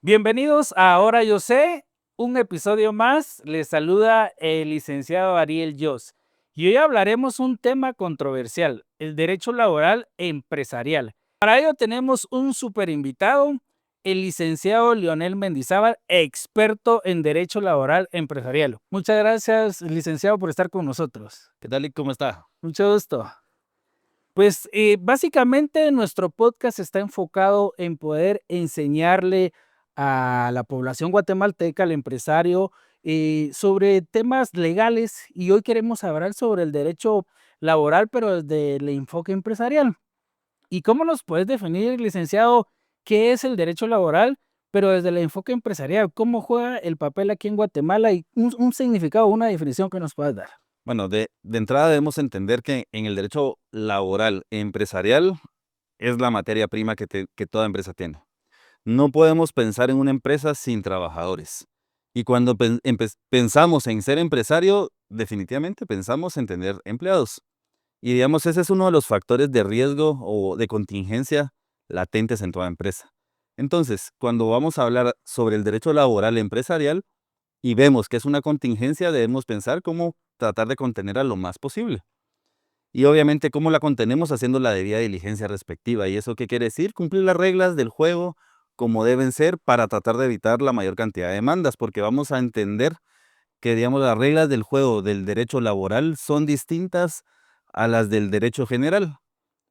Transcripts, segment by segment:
Bienvenidos a Ahora Yo Sé, un episodio más. Les saluda el licenciado Ariel Yos. Y hoy hablaremos un tema controversial, el derecho laboral empresarial. Para ello tenemos un super invitado, el licenciado Leonel Mendizábal, experto en derecho laboral empresarial. Muchas gracias, licenciado, por estar con nosotros. ¿Qué tal y cómo está? Mucho gusto. Pues básicamente nuestro podcast está enfocado en poder enseñarle a la población guatemalteca, al empresario, sobre temas legales y hoy queremos hablar sobre el derecho laboral, pero desde el enfoque empresarial. ¿Y cómo nos puedes definir, licenciado, qué es el derecho laboral, pero desde el enfoque empresarial? ¿Cómo juega el papel aquí en Guatemala y un significado, una definición que nos puedas dar? Bueno, de entrada debemos entender que en el derecho laboral empresarial es la materia prima que toda empresa tiene. No podemos pensar en una empresa sin trabajadores. Y cuando pensamos en ser empresario, definitivamente pensamos en tener empleados. Y digamos, ese es uno de los factores de riesgo o de contingencia latentes en toda empresa. Entonces, cuando vamos a hablar sobre el derecho laboral empresarial, y vemos que es una contingencia, debemos pensar cómo tratar de contenerla lo más posible. Y obviamente cómo la contenemos haciendo la debida diligencia respectiva. ¿Y eso qué quiere decir? Cumplir las reglas del juego como deben ser para tratar de evitar la mayor cantidad de demandas, porque vamos a entender que, digamos, las reglas del juego del derecho laboral son distintas a las del derecho general.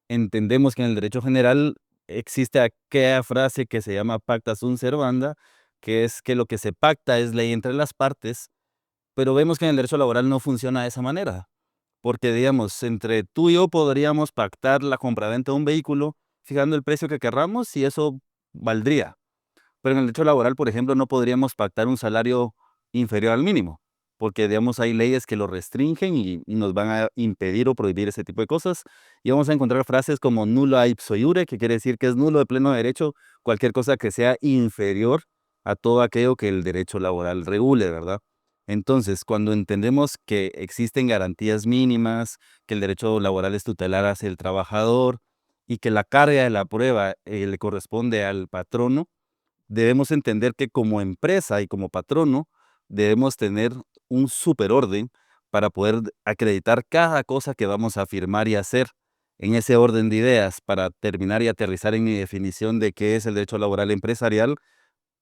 Entendemos que en el derecho general existe aquella frase que se llama pacta sunt servanda, que es que lo que se pacta es ley entre las partes, pero vemos que en el derecho laboral no funciona de esa manera, porque digamos, entre tú y yo podríamos pactar la compraventa de un vehículo fijando el precio que querramos y eso valdría. Pero en el derecho laboral, por ejemplo, no podríamos pactar un salario inferior al mínimo, porque digamos hay leyes que lo restringen y nos van a impedir o prohibir ese tipo de cosas. Y vamos a encontrar frases como nulla ipso iure, que quiere decir que es nulo de pleno derecho cualquier cosa que sea inferior a todo aquello que el derecho laboral regule, ¿verdad? Entonces, cuando entendemos que existen garantías mínimas, que el derecho laboral es tutelar hacia el trabajador y que la carga de la prueba le corresponde al patrono, debemos entender que como empresa y como patrono debemos tener un superorden para poder acreditar cada cosa que vamos a firmar y hacer. En ese orden de ideas, para terminar y aterrizar en mi definición de qué es el derecho laboral empresarial,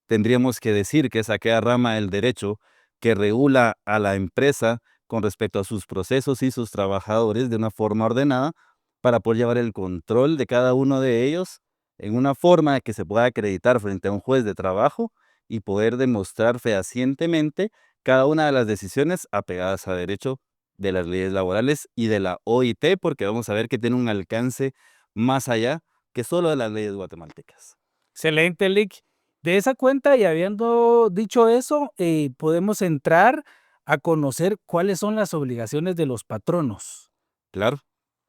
tendríamos que decir que es aquella rama del derecho que regula a la empresa con respecto a sus procesos y sus trabajadores de una forma ordenada para poder llevar el control de cada uno de ellos en una forma que se pueda acreditar frente a un juez de trabajo y poder demostrar fehacientemente cada una de las decisiones apegadas a derecho de las leyes laborales y de la OIT, porque vamos a ver que tiene un alcance más allá que solo de las leyes guatemaltecas. Excelente, Lick. De esa cuenta y habiendo dicho eso, podemos entrar a conocer cuáles son las obligaciones de los patronos. Claro,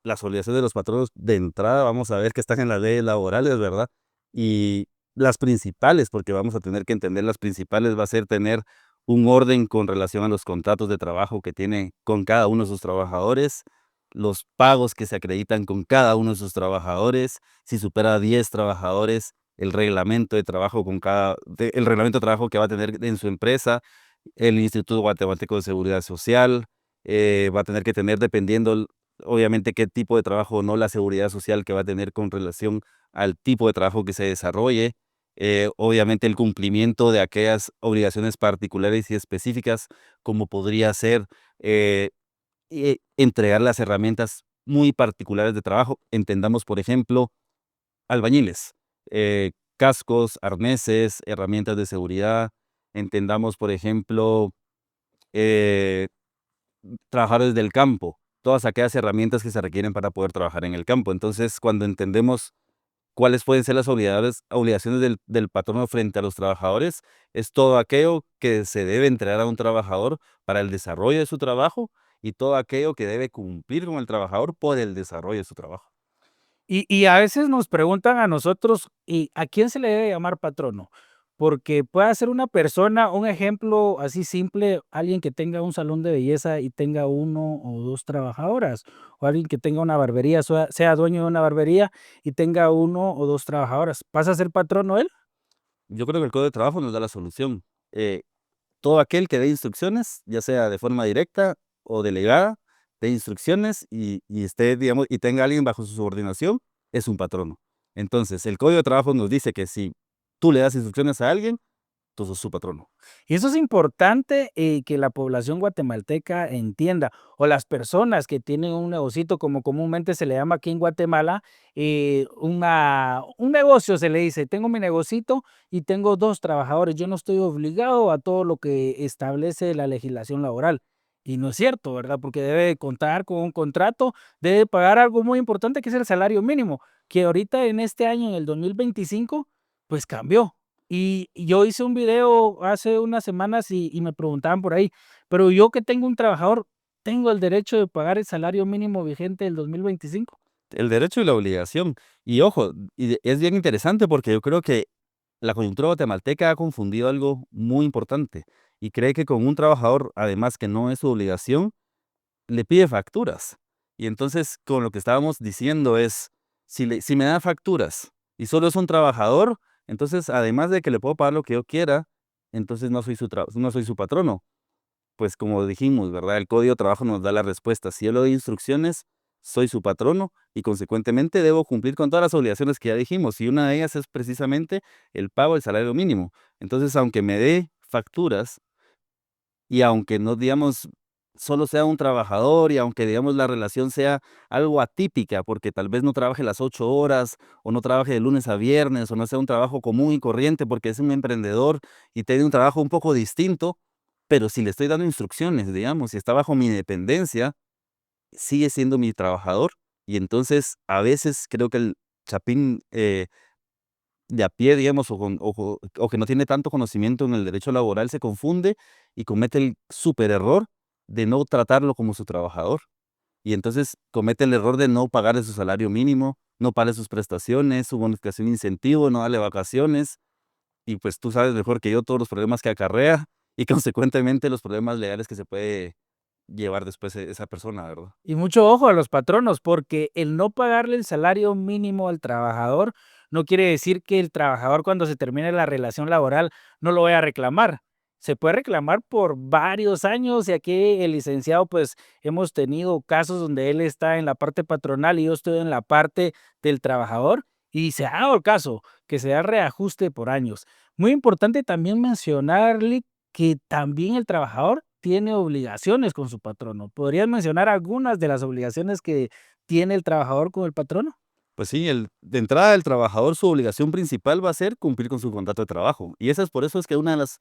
las obligaciones de los patronos de entrada vamos a ver que están en las leyes laborales, ¿verdad? Y las principales, porque vamos a tener que entender las principales, va a ser tener un orden con relación a los contratos de trabajo que tiene con cada uno de sus trabajadores, los pagos que se acreditan con cada uno de sus trabajadores, si supera 10 trabajadores, el reglamento de trabajo el reglamento de trabajo que va a tener en su empresa, el Instituto Guatemalteco de Seguridad Social, va a tener que tener, dependiendo obviamente qué tipo de trabajo, no la seguridad social que va a tener con relación al tipo de trabajo que se desarrolle, obviamente el cumplimiento de aquellas obligaciones particulares y específicas, como podría ser entregar las herramientas muy particulares de trabajo. Entendamos, por ejemplo, albañiles, cascos, arneses, herramientas de seguridad. Entendamos, por ejemplo, eh, trabajadores del campo, todas aquellas herramientas que se requieren para poder trabajar en el campo. Entonces, cuando entendemos cuáles pueden ser las obligaciones del patrono frente a los trabajadores, es todo aquello que se debe entregar a un trabajador para el desarrollo de su trabajo y todo aquello que debe cumplir con el trabajador por el desarrollo de su trabajo. Y a veces nos preguntan a nosotros, ¿y a quién se le debe llamar patrono? Porque puede ser una persona, un ejemplo así simple, alguien que tenga un salón de belleza y tenga uno o dos trabajadoras, o alguien que tenga una barbería, sea dueño de una barbería y tenga uno o dos trabajadoras. ¿Pasa a ser patrono él? Yo creo que el código de trabajo nos da la solución. Eh, Todo aquel que dé instrucciones, ya sea de forma directa o delegada, dé instrucciones y esté, digamos, y tenga a alguien bajo su subordinación, es un patrono. Entonces, el código de trabajo nos dice que si tú le das instrucciones a alguien, tú sos su patrono. Y eso es importante, que la población guatemalteca entienda, o las personas que tienen un negocito, como comúnmente se le llama aquí en Guatemala, un negocio se le dice: "Tengo mi negocito y tengo 2 trabajadores, yo no estoy obligado a todo lo que establece la legislación laboral". Y no es cierto, ¿verdad? Porque debe contar con un contrato, debe pagar algo muy importante, que es el salario mínimo, que ahorita en este año, en el 2025, pues cambió. Y yo hice un video hace unas semanas y me preguntaban por ahí, pero yo que tengo un trabajador, ¿tengo el derecho de pagar el salario mínimo vigente del 2025? El derecho y la obligación. Y ojo, es bien interesante porque yo creo que la coyuntura guatemalteca ha confundido algo muy importante y cree que con un trabajador, además que no es su obligación, le pide facturas. Y entonces, con lo que estábamos diciendo es, si me da facturas y solo es un trabajador, entonces, además de que le puedo pagar lo que yo quiera, entonces no soy su patrono. Pues como dijimos, ¿verdad? El código de trabajo nos da la respuesta. Si yo le doy instrucciones, soy su patrono y consecuentemente debo cumplir con todas las obligaciones que ya dijimos. Y una de ellas es precisamente el pago del salario mínimo. Entonces, aunque me dé facturas, y aunque no, digamos, solo sea un trabajador y aunque, digamos, la relación sea algo atípica, porque tal vez no trabaje las 8 horas o no trabaje de lunes a viernes o no sea un trabajo común y corriente porque es un emprendedor y tiene un trabajo un poco distinto, pero si le estoy dando instrucciones, digamos, y está bajo mi dependencia, sigue siendo mi trabajador. Y entonces, a veces creo que el chapín, de a pie, digamos, o que no tiene tanto conocimiento en el derecho laboral, se confunde y comete el súper error de no tratarlo como su trabajador. Y entonces comete el error de no pagarle su salario mínimo, no pagarle sus prestaciones, su bonificación, incentivo, no darle vacaciones. Y pues tú sabes mejor que yo todos los problemas que acarrea y consecuentemente los problemas legales que se puede llevar después esa persona, ¿verdad? Y mucho ojo a los patronos, porque el no pagarle el salario mínimo al trabajador no quiere decir que el trabajador cuando se termine la relación laboral no lo vaya a reclamar. Se puede reclamar por varios años y aquí el licenciado pues hemos tenido casos donde él está en la parte patronal y yo estoy en la parte del trabajador y se ha dado el caso que se da reajuste por años. Muy importante también mencionarle que también el trabajador tiene obligaciones con su patrono. ¿Podrías mencionar algunas de las obligaciones que tiene el trabajador con el patrono? Pues sí, de entrada el trabajador, su obligación principal va a ser cumplir con su contrato de trabajo. Y esa es por eso es que una de las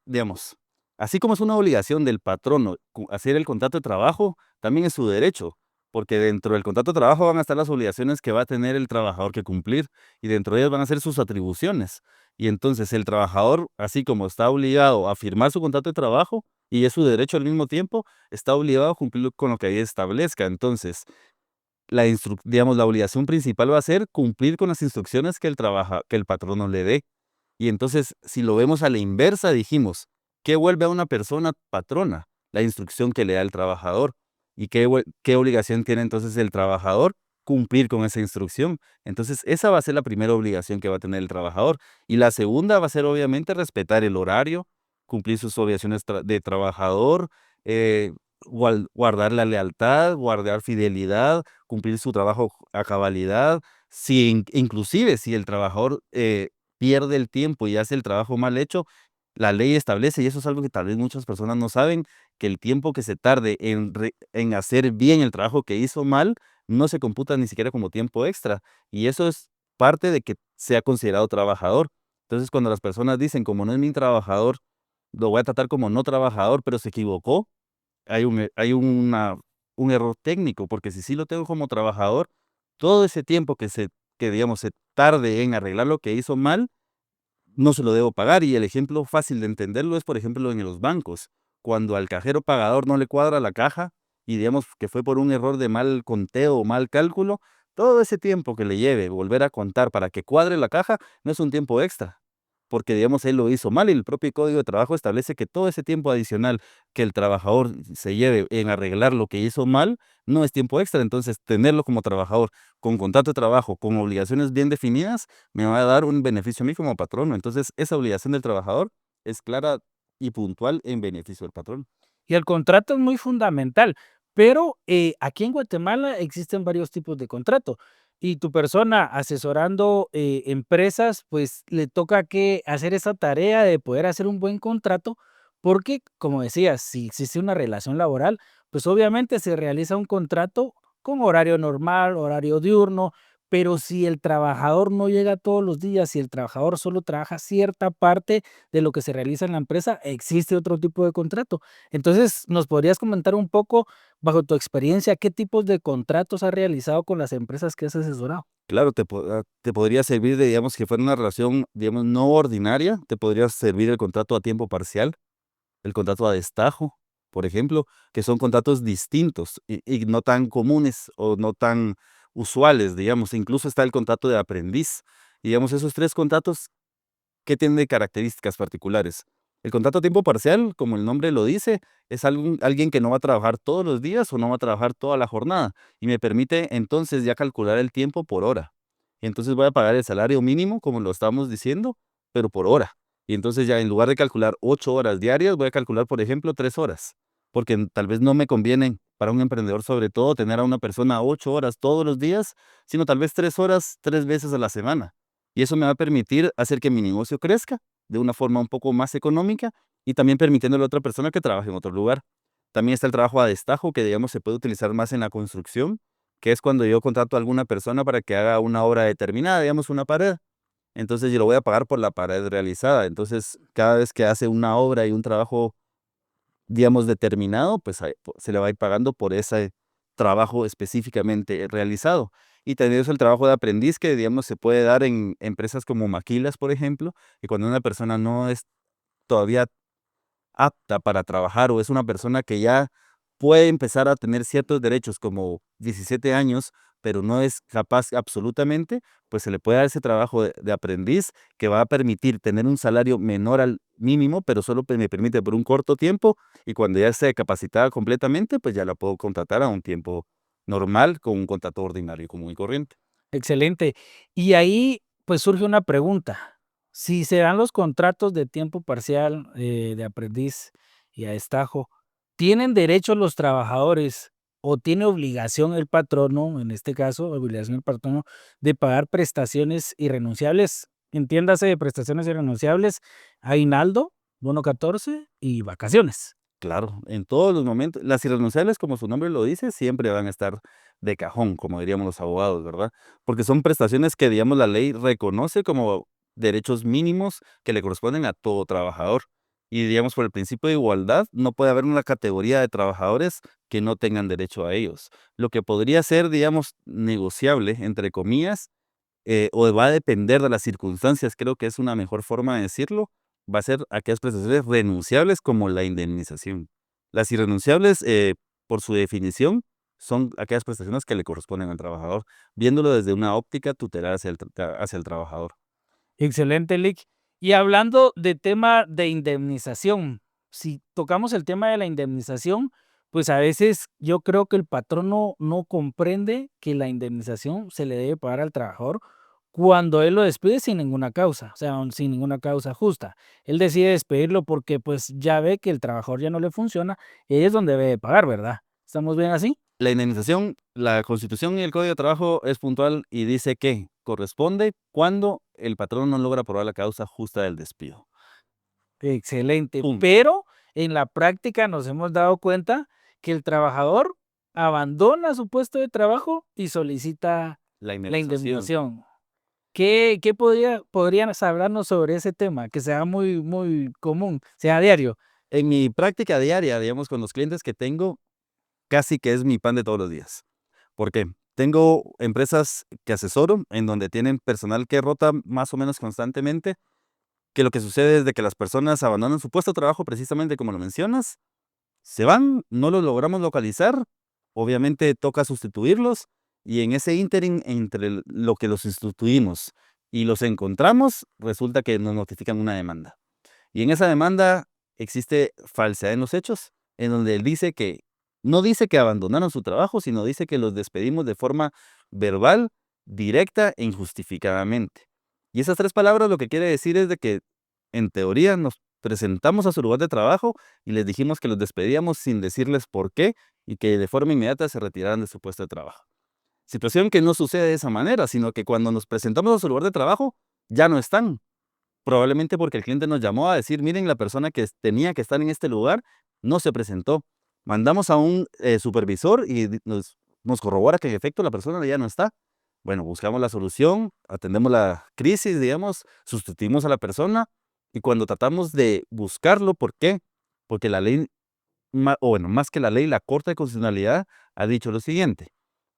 digamos, así como es una obligación del patrono hacer el contrato de trabajo, también es su derecho, porque dentro del contrato de trabajo van a estar las obligaciones que va a tener el trabajador que cumplir y dentro de ellas van a ser sus atribuciones. Y entonces el trabajador, así como está obligado a firmar su contrato de trabajo y es su derecho al mismo tiempo, está obligado a cumplir con lo que ahí establezca. Entonces, digamos, la obligación principal va a ser cumplir con las instrucciones que el patrono le dé. Y entonces, si lo vemos a la inversa, dijimos, ¿qué vuelve a una persona patrona? La instrucción que le da el trabajador. ¿Y qué obligación tiene entonces el trabajador? Cumplir con esa instrucción. Entonces, esa va a ser la primera obligación que va a tener el trabajador. Y la segunda va a ser, obviamente, respetar el horario, cumplir sus obligaciones de trabajador, eh, guardar la lealtad, guardar fidelidad, cumplir su trabajo a cabalidad. Si, inclusive, si el trabajador pierde el tiempo y hace el trabajo mal hecho, la ley establece, y eso es algo que tal vez muchas personas no saben, que el tiempo que se tarde en hacer bien el trabajo que hizo mal, no se computa ni siquiera como tiempo extra. Y eso es parte de que sea considerado trabajador. Entonces, cuando las personas dicen, como no es mi trabajador, lo voy a tratar como no trabajador, pero se equivocó, hay un error técnico, porque si sí lo tengo como trabajador, todo ese tiempo que digamos, se tarde en arreglar lo que hizo mal, no se lo debo pagar. Y el ejemplo fácil de entenderlo es, por ejemplo, en los bancos. Cuando al cajero pagador no le cuadra la caja y digamos que fue por un error de mal conteo o mal cálculo, todo ese tiempo que le lleve volver a contar para que cuadre la caja no es un tiempo extra. porque, digamos, él lo hizo mal y el propio Código de Trabajo establece que todo ese tiempo adicional que el trabajador se lleve en arreglar lo que hizo mal no es tiempo extra. Entonces, tenerlo como trabajador con contrato de trabajo, con obligaciones bien definidas, me va a dar un beneficio a mí como patrono. Entonces, esa obligación del trabajador es clara y puntual en beneficio del patrón. Y el contrato es muy fundamental, pero, aquí en Guatemala existen varios tipos de contrato, y tu persona asesorando, empresas, pues, le toca que hacer esa tarea de poder hacer un buen contrato, porque, como decías, si existe una relación laboral, pues, obviamente se realiza un contrato con horario normal, horario diurno, pero si el trabajador no llega todos los días, si el trabajador solo trabaja cierta parte de lo que se realiza en la empresa, existe otro tipo de contrato. Entonces, ¿nos podrías comentar un poco, bajo tu experiencia, qué tipos de contratos has realizado con las empresas que has asesorado? Claro, te podría servir de, digamos, que fuera una relación, digamos, no ordinaria, te podría servir el contrato a tiempo parcial, el contrato a destajo, por ejemplo, que son contratos distintos y no tan comunes o no tan usuales, digamos. Incluso está el contrato de aprendiz. Y, digamos, esos 3 contratos, ¿qué tienen de características particulares? El contrato a tiempo parcial, como el nombre lo dice, es alguien que no va a trabajar todos los días o no va a trabajar toda la jornada y me permite entonces ya calcular el tiempo por hora. Y entonces voy a pagar el salario mínimo, como lo estamos diciendo, pero por hora. Y entonces ya en lugar de calcular 8 horas diarias, voy a calcular, por ejemplo, 3 horas, porque tal vez no me conviene para un emprendedor, sobre todo, tener a una persona 8 horas todos los días, sino tal vez 3 horas 3 veces a la semana. Y eso me va a permitir hacer que mi negocio crezca de una forma un poco más económica y también permitiéndole a otra persona que trabaje en otro lugar. También está el trabajo a destajo, que digamos se puede utilizar más en la construcción, que es cuando yo contrato a alguna persona para que haga una obra determinada, digamos una pared. Entonces yo lo voy a pagar por la pared realizada. Entonces, cada vez que hace una obra y un trabajo, digamos, determinado, pues se le va a ir pagando por ese trabajo específicamente realizado. Y también es el trabajo de aprendiz que, digamos, se puede dar en empresas como Maquilas, por ejemplo, que cuando una persona no es todavía apta para trabajar o es una persona que ya puede empezar a tener ciertos derechos como 17 años, pero no es capaz absolutamente, pues se le puede dar ese trabajo de aprendiz que va a permitir tener un salario menor al mínimo, pero solo me permite por un corto tiempo y cuando ya esté capacitada completamente, pues ya la puedo contratar a un tiempo normal con un contrato ordinario común y corriente. Excelente. Y ahí, pues, surge una pregunta. Si se dan los contratos de tiempo parcial, de aprendiz y a destajo, ¿tienen derecho los trabajadores o tiene obligación el patrono, en este caso, obligación el patrono, de pagar prestaciones irrenunciables? Entiéndase, de prestaciones irrenunciables, aguinaldo, bono 14 y vacaciones. Claro, en todos los momentos, las irrenunciables, como su nombre lo dice, siempre van a estar de cajón, como diríamos los abogados, ¿verdad? Porque son prestaciones que, digamos, la ley reconoce como derechos mínimos que le corresponden a todo trabajador. Y, digamos, por el principio de igualdad, no puede haber una categoría de trabajadores que no tengan derecho a ellos. Lo que podría ser, digamos, negociable, entre comillas, o va a depender de las circunstancias, creo que es una mejor forma de decirlo, va a ser aquellas prestaciones renunciables como la indemnización. Las irrenunciables, por su definición, son aquellas prestaciones que le corresponden al trabajador, viéndolo desde una óptica tutelar hacia el trabajador. Excelente, Lick. Y hablando de tema de indemnización, si tocamos el tema de la indemnización, pues a veces yo creo que el patrono no comprende que la indemnización se le debe pagar al trabajador cuando él lo despide sin ninguna causa, o sea, sin ninguna causa justa. Él decide despedirlo porque pues ya ve que el trabajador ya no le funciona y ahí es donde debe de pagar, ¿verdad? ¿Estamos bien así? La indemnización, la Constitución y el Código de Trabajo es puntual y dice que corresponde cuando el patrón no logra probar la causa justa del despido. Excelente, Punto. pero en la práctica nos hemos dado cuenta que el trabajador abandona su puesto de trabajo y solicita La la indemnización. indemnización. ¿Qué podrías hablarnos sobre ese tema? Que sea muy común, sea diario. En mi práctica diaria, digamos, con los clientes que tengo, casi que es mi pan de todos los días. ¿Por qué? Tengo empresas que asesoro en donde tienen personal que rota más o menos constantemente, que lo que sucede es de que las personas abandonan su puesto de trabajo precisamente como lo mencionas, se van, no los logramos localizar, obviamente toca sustituirlos y en ese ínterin entre lo que los sustituimos y los encontramos, resulta que nos notifican una demanda. Y en esa demanda existe falsedad en los hechos, en donde él dice que, no dice que abandonaron su trabajo, sino dice que los despedimos de forma verbal, directa e injustificadamente. Y esas tres palabras lo que quiere decir es de que, en teoría, nos presentamos a su lugar de trabajo y les dijimos que los despedíamos sin decirles por qué y que de forma inmediata se retiraran de su puesto de trabajo. Situación que no sucede de esa manera, sino que cuando nos presentamos a su lugar de trabajo, ya no están. Probablemente porque el cliente nos llamó a decir, miren, la persona que tenía que estar en este lugar no se presentó. Mandamos a un supervisor y nos corrobora que en efecto la persona ya no está. Bueno, buscamos la solución, atendemos la crisis, digamos, sustituimos a la persona y cuando tratamos de buscarlo, ¿por qué? Porque la ley, o bueno, más que la ley, la Corte de Constitucionalidad ha dicho lo siguiente: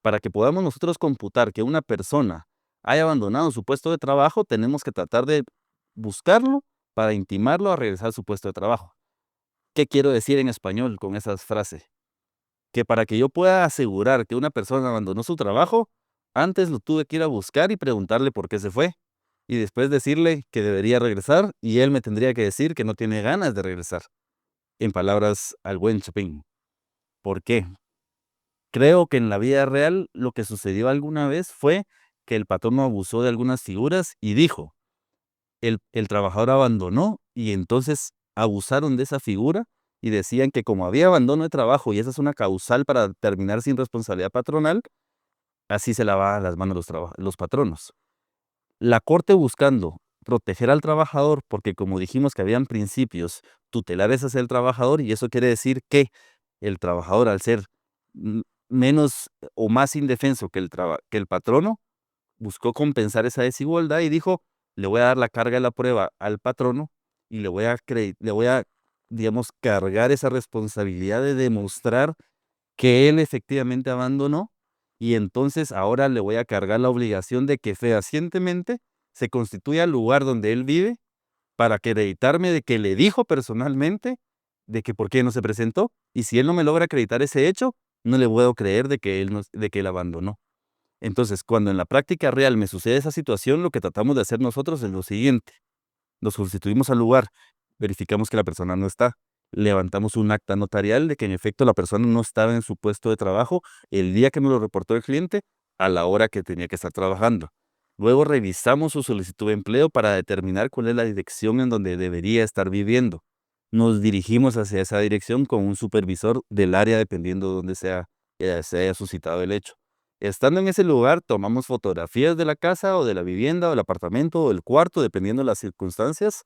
para que podamos nosotros computar que una persona haya abandonado su puesto de trabajo, tenemos que tratar de buscarlo para intimarlo a regresar a su puesto de trabajo. ¿Qué quiero decir en español con esas frases? Que para que yo pueda asegurar que una persona abandonó su trabajo, antes lo tuve que ir a buscar y preguntarle por qué se fue. Y después decirle que debería regresar y él me tendría que decir que no tiene ganas de regresar. En palabras al buen Chapín. ¿Por qué? Creo que en la vida real lo que sucedió alguna vez fue que el patrón abusó de algunas figuras y dijo, el trabajador abandonó y entonces abusaron de esa figura y decían que como había abandono de trabajo y esa es una causal para terminar sin responsabilidad patronal, así se lavaban las manos los patronos. La Corte, buscando proteger al trabajador, porque como dijimos que habían principios tutelares hacia el trabajador, y eso quiere decir que el trabajador, al ser mm, menos o más indefenso que que el patrono, buscó compensar esa desigualdad y dijo, le voy a dar la carga de la prueba al patrono y le voy a, digamos, cargar esa responsabilidad de demostrar que él efectivamente abandonó, y entonces ahora le voy a cargar la obligación de que fehacientemente se constituya el lugar donde él vive para acreditarme de que le dijo personalmente de que por qué no se presentó, y si él no me logra acreditar ese hecho, no le puedo creer de que de que él abandonó. Entonces, cuando en la práctica real me sucede esa situación, lo que tratamos de hacer nosotros es lo siguiente: nos sustituimos al lugar, verificamos que la persona no está, levantamos un acta notarial de que en efecto la persona no estaba en su puesto de trabajo el día que nos lo reportó el cliente a la hora que tenía que estar trabajando. Luego revisamos su solicitud de empleo para determinar cuál es la dirección en donde debería estar viviendo. Nos dirigimos hacia esa dirección con un supervisor del área dependiendo de donde se haya suscitado el hecho. Estando en ese lugar, tomamos fotografías de la casa o de la vivienda o el apartamento o el cuarto, dependiendo de las circunstancias.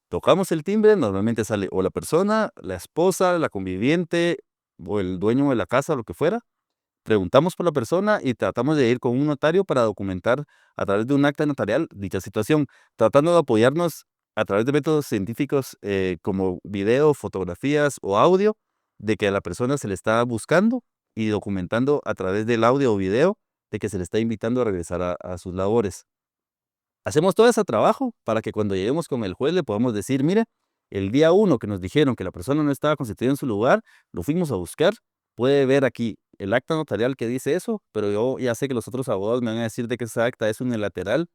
Tocamos el timbre, normalmente sale o la persona, la esposa, la conviviente o el dueño de la casa, lo que fuera. Preguntamos por la persona y tratamos de ir con un notario para documentar a través de un acta notarial dicha situación, tratando de apoyarnos a través de métodos científicos como video, fotografías o audio, de que a la persona se le está buscando y documentando a través del audio o video de que se le está invitando a regresar a sus labores. Hacemos todo ese trabajo para que cuando lleguemos con el juez le podamos decir, mire, el día uno que nos dijeron que la persona no estaba constituida en su lugar, lo fuimos a buscar, puede ver aquí el acta notarial que dice eso, pero yo ya sé que los otros abogados me van a decir de que esa acta es unilateral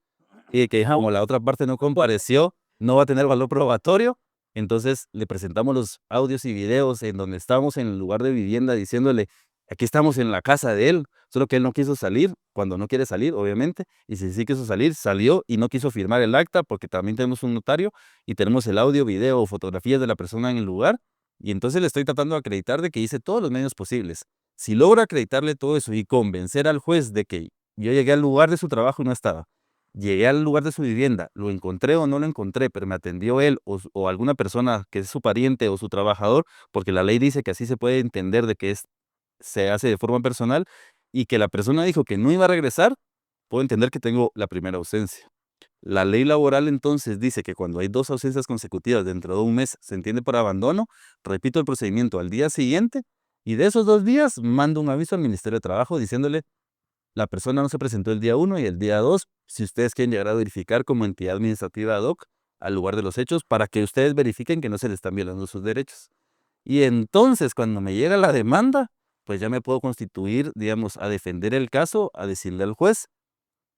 y que Ah, como la otra parte no compareció, no va a tener valor probatorio. Entonces le presentamos los audios y videos en donde estamos en el lugar de vivienda diciéndole, aquí estamos en la casa de él, solo que él no quiso salir, cuando no quiere salir, obviamente, y si sí quiso salir, salió y no quiso firmar el acta porque también tenemos un notario y tenemos el audio, video o fotografías de la persona en el lugar. Y entonces le estoy tratando de acreditar de que hice todos los medios posibles. Si logro acreditarle todo eso y convencer al juez de que yo llegué al lugar de su trabajo y no estaba, llegué al lugar de su vivienda, lo encontré o no lo encontré, pero me atendió él o alguna persona que es su pariente o su trabajador, porque la ley dice que así se puede entender de que se hace de forma personal, y que la persona dijo que no iba a regresar, puedo entender que tengo la primera ausencia. La ley laboral entonces dice que cuando hay dos ausencias consecutivas dentro de un mes se entiende por abandono, repito el procedimiento al día siguiente y de esos 2 días mando un aviso al Ministerio de Trabajo diciéndole: la persona no se presentó el día uno y el día 2, si ustedes quieren llegar a verificar como entidad administrativa ad hoc al lugar de los hechos para que ustedes verifiquen que no se les están violando sus derechos. Y entonces, cuando me llega la demanda, pues ya me puedo constituir, digamos, a defender el caso, a decirle al juez,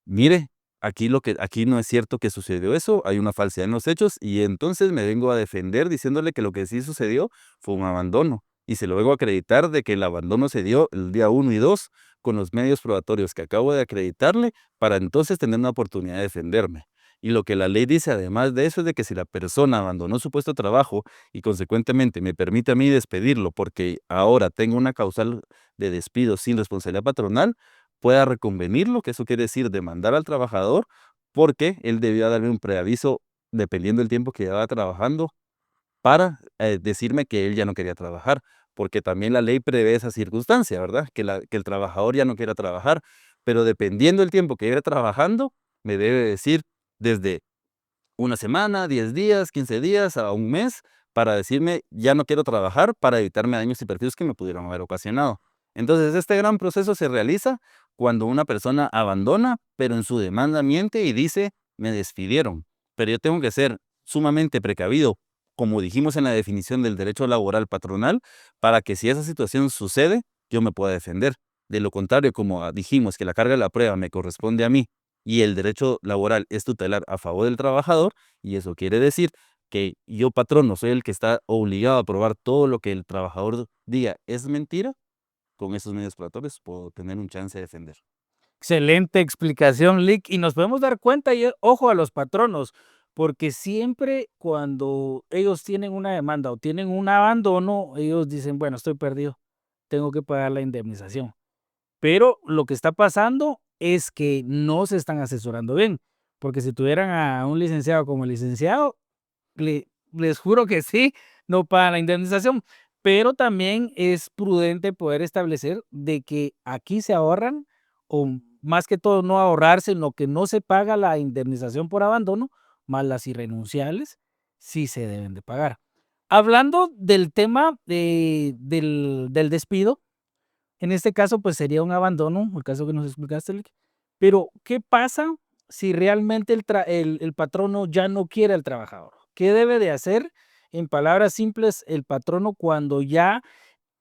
mire, aquí no es cierto que sucedió eso, hay una falsedad en los hechos y entonces me vengo a defender diciéndole que lo que sí sucedió fue un abandono y se lo vengo a acreditar de que el abandono se dio el día 1 y 2 con los medios probatorios que acabo de acreditarle para entonces tener una oportunidad de defenderme. Y lo que la ley dice además de eso es de que si la persona abandonó su puesto de trabajo y consecuentemente me permite a mí despedirlo porque ahora tengo una causal de despido sin responsabilidad patronal, pueda reconvenirlo, que eso quiere decir demandar al trabajador porque él debió darme un preaviso dependiendo del tiempo que llevaba trabajando para decirme que él ya no quería trabajar, porque también la ley prevé esa circunstancia, ¿verdad? Que el trabajador ya no quiera trabajar, pero dependiendo del tiempo que lleve trabajando, me debe decir desde una semana, 10 días, 15 días, a un mes, para decirme, ya no quiero trabajar, para evitarme daños y perjuicios que me pudieron haber ocasionado. Entonces, este gran proceso se realiza cuando una persona abandona, pero en su demanda miente y dice, me despidieron. Pero yo tengo que ser sumamente precavido, como dijimos en la definición del derecho laboral patronal, para que si esa situación sucede, yo me pueda defender. De lo contrario, como dijimos que la carga de la prueba me corresponde a mí y el derecho laboral es tutelar a favor del trabajador, y eso quiere decir que yo, patrono, soy el que está obligado a probar todo lo que el trabajador diga es mentira, con esos medios probatorios puedo tener un chance de defender. Excelente explicación, Lick. Y nos podemos dar cuenta, y ojo a los patronos, porque siempre cuando ellos tienen una demanda o tienen un abandono, ellos dicen, bueno, estoy perdido, tengo que pagar la indemnización. Pero lo que está pasando es que no se están asesorando bien, porque si tuvieran a un licenciado como el licenciado, les juro que sí, no pagan la indemnización, pero también es prudente poder establecer de que aquí se ahorran, o más que todo no ahorrarse, en lo que no se paga la indemnización por abandono, más las irrenunciables, sí se deben de pagar. Hablando del tema del despido, en este caso, pues sería un abandono, el caso que nos explicaste, Lick. Pero, ¿qué pasa si realmente el patrono ya no quiere al trabajador? ¿Qué debe de hacer, en palabras simples, el patrono cuando ya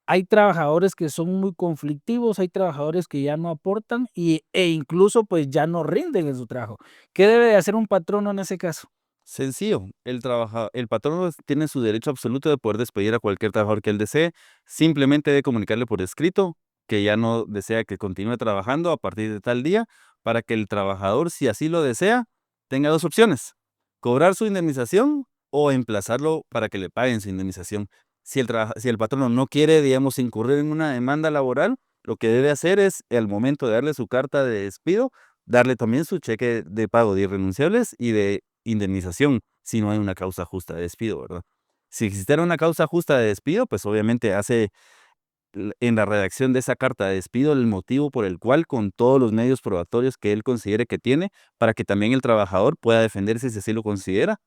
hay trabajadores que son muy conflictivos, hay trabajadores que ya no aportan e incluso pues ya no rinden en su trabajo? ¿Qué debe de hacer un patrono en ese caso? Sencillo, el patrono tiene su derecho absoluto de poder despedir a cualquier trabajador que él desee, simplemente de comunicarle por escrito que ya no desea que continúe trabajando a partir de tal día, para que el trabajador, si así lo desea, tenga dos opciones: cobrar su indemnización o emplazarlo para que le paguen su indemnización. Si el patrono no quiere, digamos, incurrir en una demanda laboral, lo que debe hacer es, al momento de darle su carta de despido, darle también su cheque de pago de irrenunciables y de indemnización, si no hay una causa justa de despido, ¿verdad? Si existiera una causa justa de despido, pues obviamente hace en la redacción de esa carta de despido el motivo por el cual, con todos los medios probatorios que él considere que tiene, para que también el trabajador pueda defenderse si así lo considera.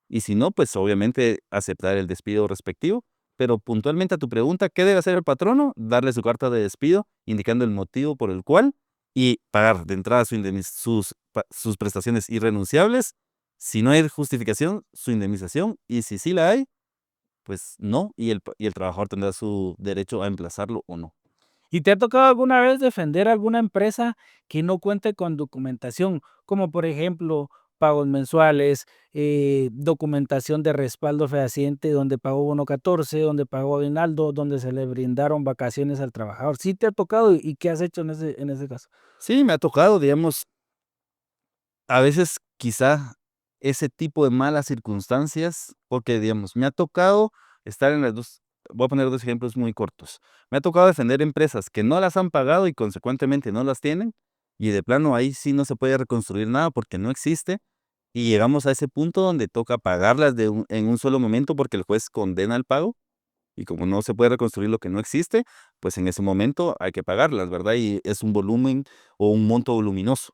Y si no, pues obviamente aceptar el despido respectivo. Pero puntualmente a tu pregunta, ¿qué debe hacer el patrono? Darle su carta de despido, indicando el motivo por el cual, y pagar de entrada sus prestaciones irrenunciables. Si no hay justificación, su indemnización. Y si sí la hay, pues no, y el trabajador tendrá su derecho a emplazarlo o no. ¿Y te ha tocado alguna vez defender a alguna empresa que no cuente con documentación? Como por ejemplo, pagos mensuales, documentación de respaldo fehaciente, donde pagó bono 14, donde pagó aguinaldo, donde se le brindaron vacaciones al trabajador. ¿Sí te ha tocado y qué has hecho en ese caso? Sí, me ha tocado, digamos, a veces quizá ese tipo de malas circunstancias, porque digamos, me ha tocado estar en las dos, voy a poner dos ejemplos muy cortos. Me ha tocado defender empresas que no las han pagado y consecuentemente no las tienen, y de plano ahí sí no se puede reconstruir nada porque no existe, y llegamos a ese punto donde toca pagarlas en un solo momento porque el juez condena el pago, y como no se puede reconstruir lo que no existe, pues en ese momento hay que pagarlas, ¿verdad? Y es un volumen o un monto voluminoso.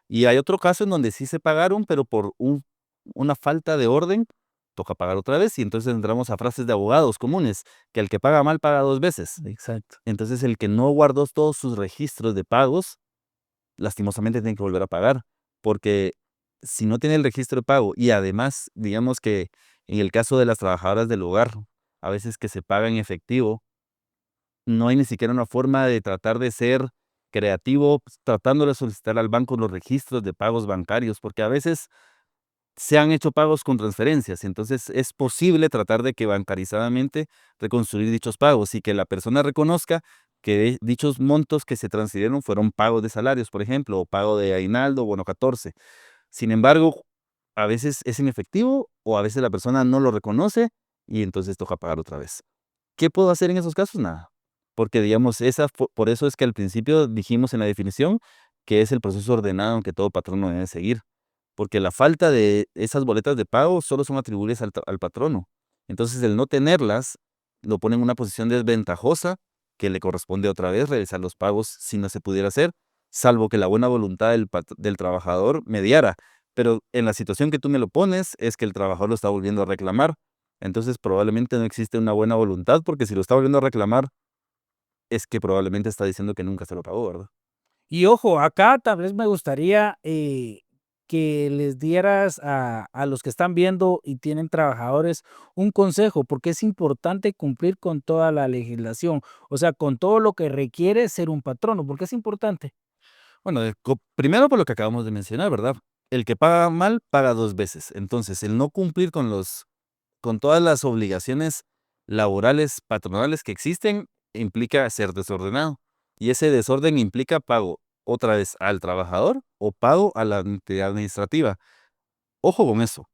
Y hay otro caso en donde sí se pagaron, pero por una falta de orden, toca pagar otra vez, y entonces entramos a frases de abogados comunes, que el que paga mal paga 2 veces. Exacto. Entonces, el que no guardó todos sus registros de pagos, lastimosamente tiene que volver a pagar, porque si no tiene el registro de pago y además, digamos que en el caso de las trabajadoras del hogar, a veces que se paga en efectivo, no hay ni siquiera una forma de tratar de ser creativo, pues, tratando de solicitar al banco los registros de pagos bancarios, porque a veces se han hecho pagos con transferencias, entonces es posible tratar de que bancarizadamente reconstruir dichos pagos y que la persona reconozca que dichos montos que se transfirieron fueron pagos de salarios, por ejemplo, o pago de aguinaldo, bono 14. Sin embargo, a veces es en efectivo o a veces la persona no lo reconoce y entonces toca pagar otra vez. ¿Qué puedo hacer en esos casos? Nada. Porque, digamos, por eso es que al principio dijimos en la definición que es el proceso ordenado que todo patrono debe seguir. Porque la falta de esas boletas de pago solo son atribuibles al patrono. Entonces, el no tenerlas lo pone en una posición desventajosa que le corresponde otra vez realizar los pagos si no se pudiera hacer, salvo que la buena voluntad del trabajador mediara. Pero en la situación que tú me lo pones es que el trabajador lo está volviendo a reclamar. Entonces, probablemente no existe una buena voluntad, porque si lo está volviendo a reclamar, es que probablemente está diciendo que nunca se lo pagó, ¿verdad? Y ojo, acá tal vez me gustaría que les dieras a los que están viendo y tienen trabajadores un consejo, porque es importante cumplir con toda la legislación, o sea, con todo lo que requiere ser un patrono, porque es importante. Bueno, primero por lo que acabamos de mencionar, ¿verdad? El que paga mal paga dos veces. Entonces, el no cumplir con todas las obligaciones laborales patronales que existen implica ser desordenado. Y ese desorden implica pago otra vez al trabajador o pago a la entidad administrativa. Ojo con eso.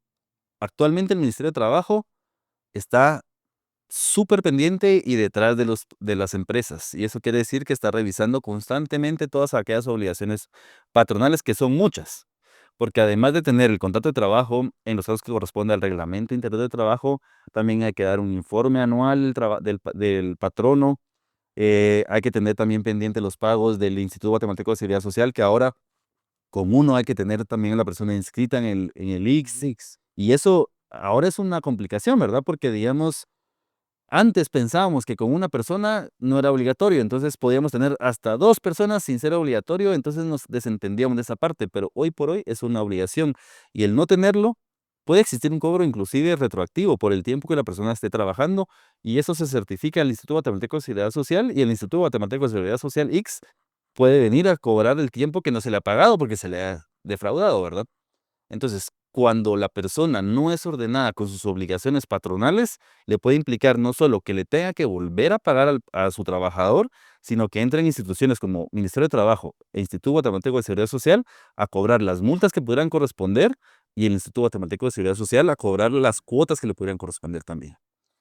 Actualmente el Ministerio de Trabajo está súper pendiente y detrás de las empresas. Y eso quiere decir que está revisando constantemente todas aquellas obligaciones patronales, que son muchas. Porque además de tener el contrato de trabajo, en los casos que corresponde al reglamento interior de trabajo, también hay que dar un informe anual del patrono. Hay que tener también pendiente los pagos del Instituto Guatemalteco de Seguridad Social, que ahora con uno hay que tener también a la persona inscrita en el ICS. Six. Y eso ahora es una complicación, ¿verdad? Porque, digamos, antes pensábamos que con una persona no era obligatorio, entonces podíamos tener hasta dos personas sin ser obligatorio, entonces nos desentendíamos de esa parte, pero hoy por hoy es una obligación y el no tenerlo puede existir un cobro inclusive retroactivo por el tiempo que la persona esté trabajando y eso se certifica en el Instituto Guatemalteco de Seguridad Social y el Instituto Guatemalteco de Seguridad Social X puede venir a cobrar el tiempo que no se le ha pagado porque se le ha defraudado, ¿verdad? Entonces, cuando la persona no es ordenada con sus obligaciones patronales, le puede implicar no solo que le tenga que volver a pagar a su trabajador, sino que entre en instituciones como Ministerio de Trabajo e Instituto Guatemalteco de Seguridad Social a cobrar las multas que pudieran corresponder y el Instituto Guatemalteco de Seguridad Social a cobrar las cuotas que le pudieran corresponder también.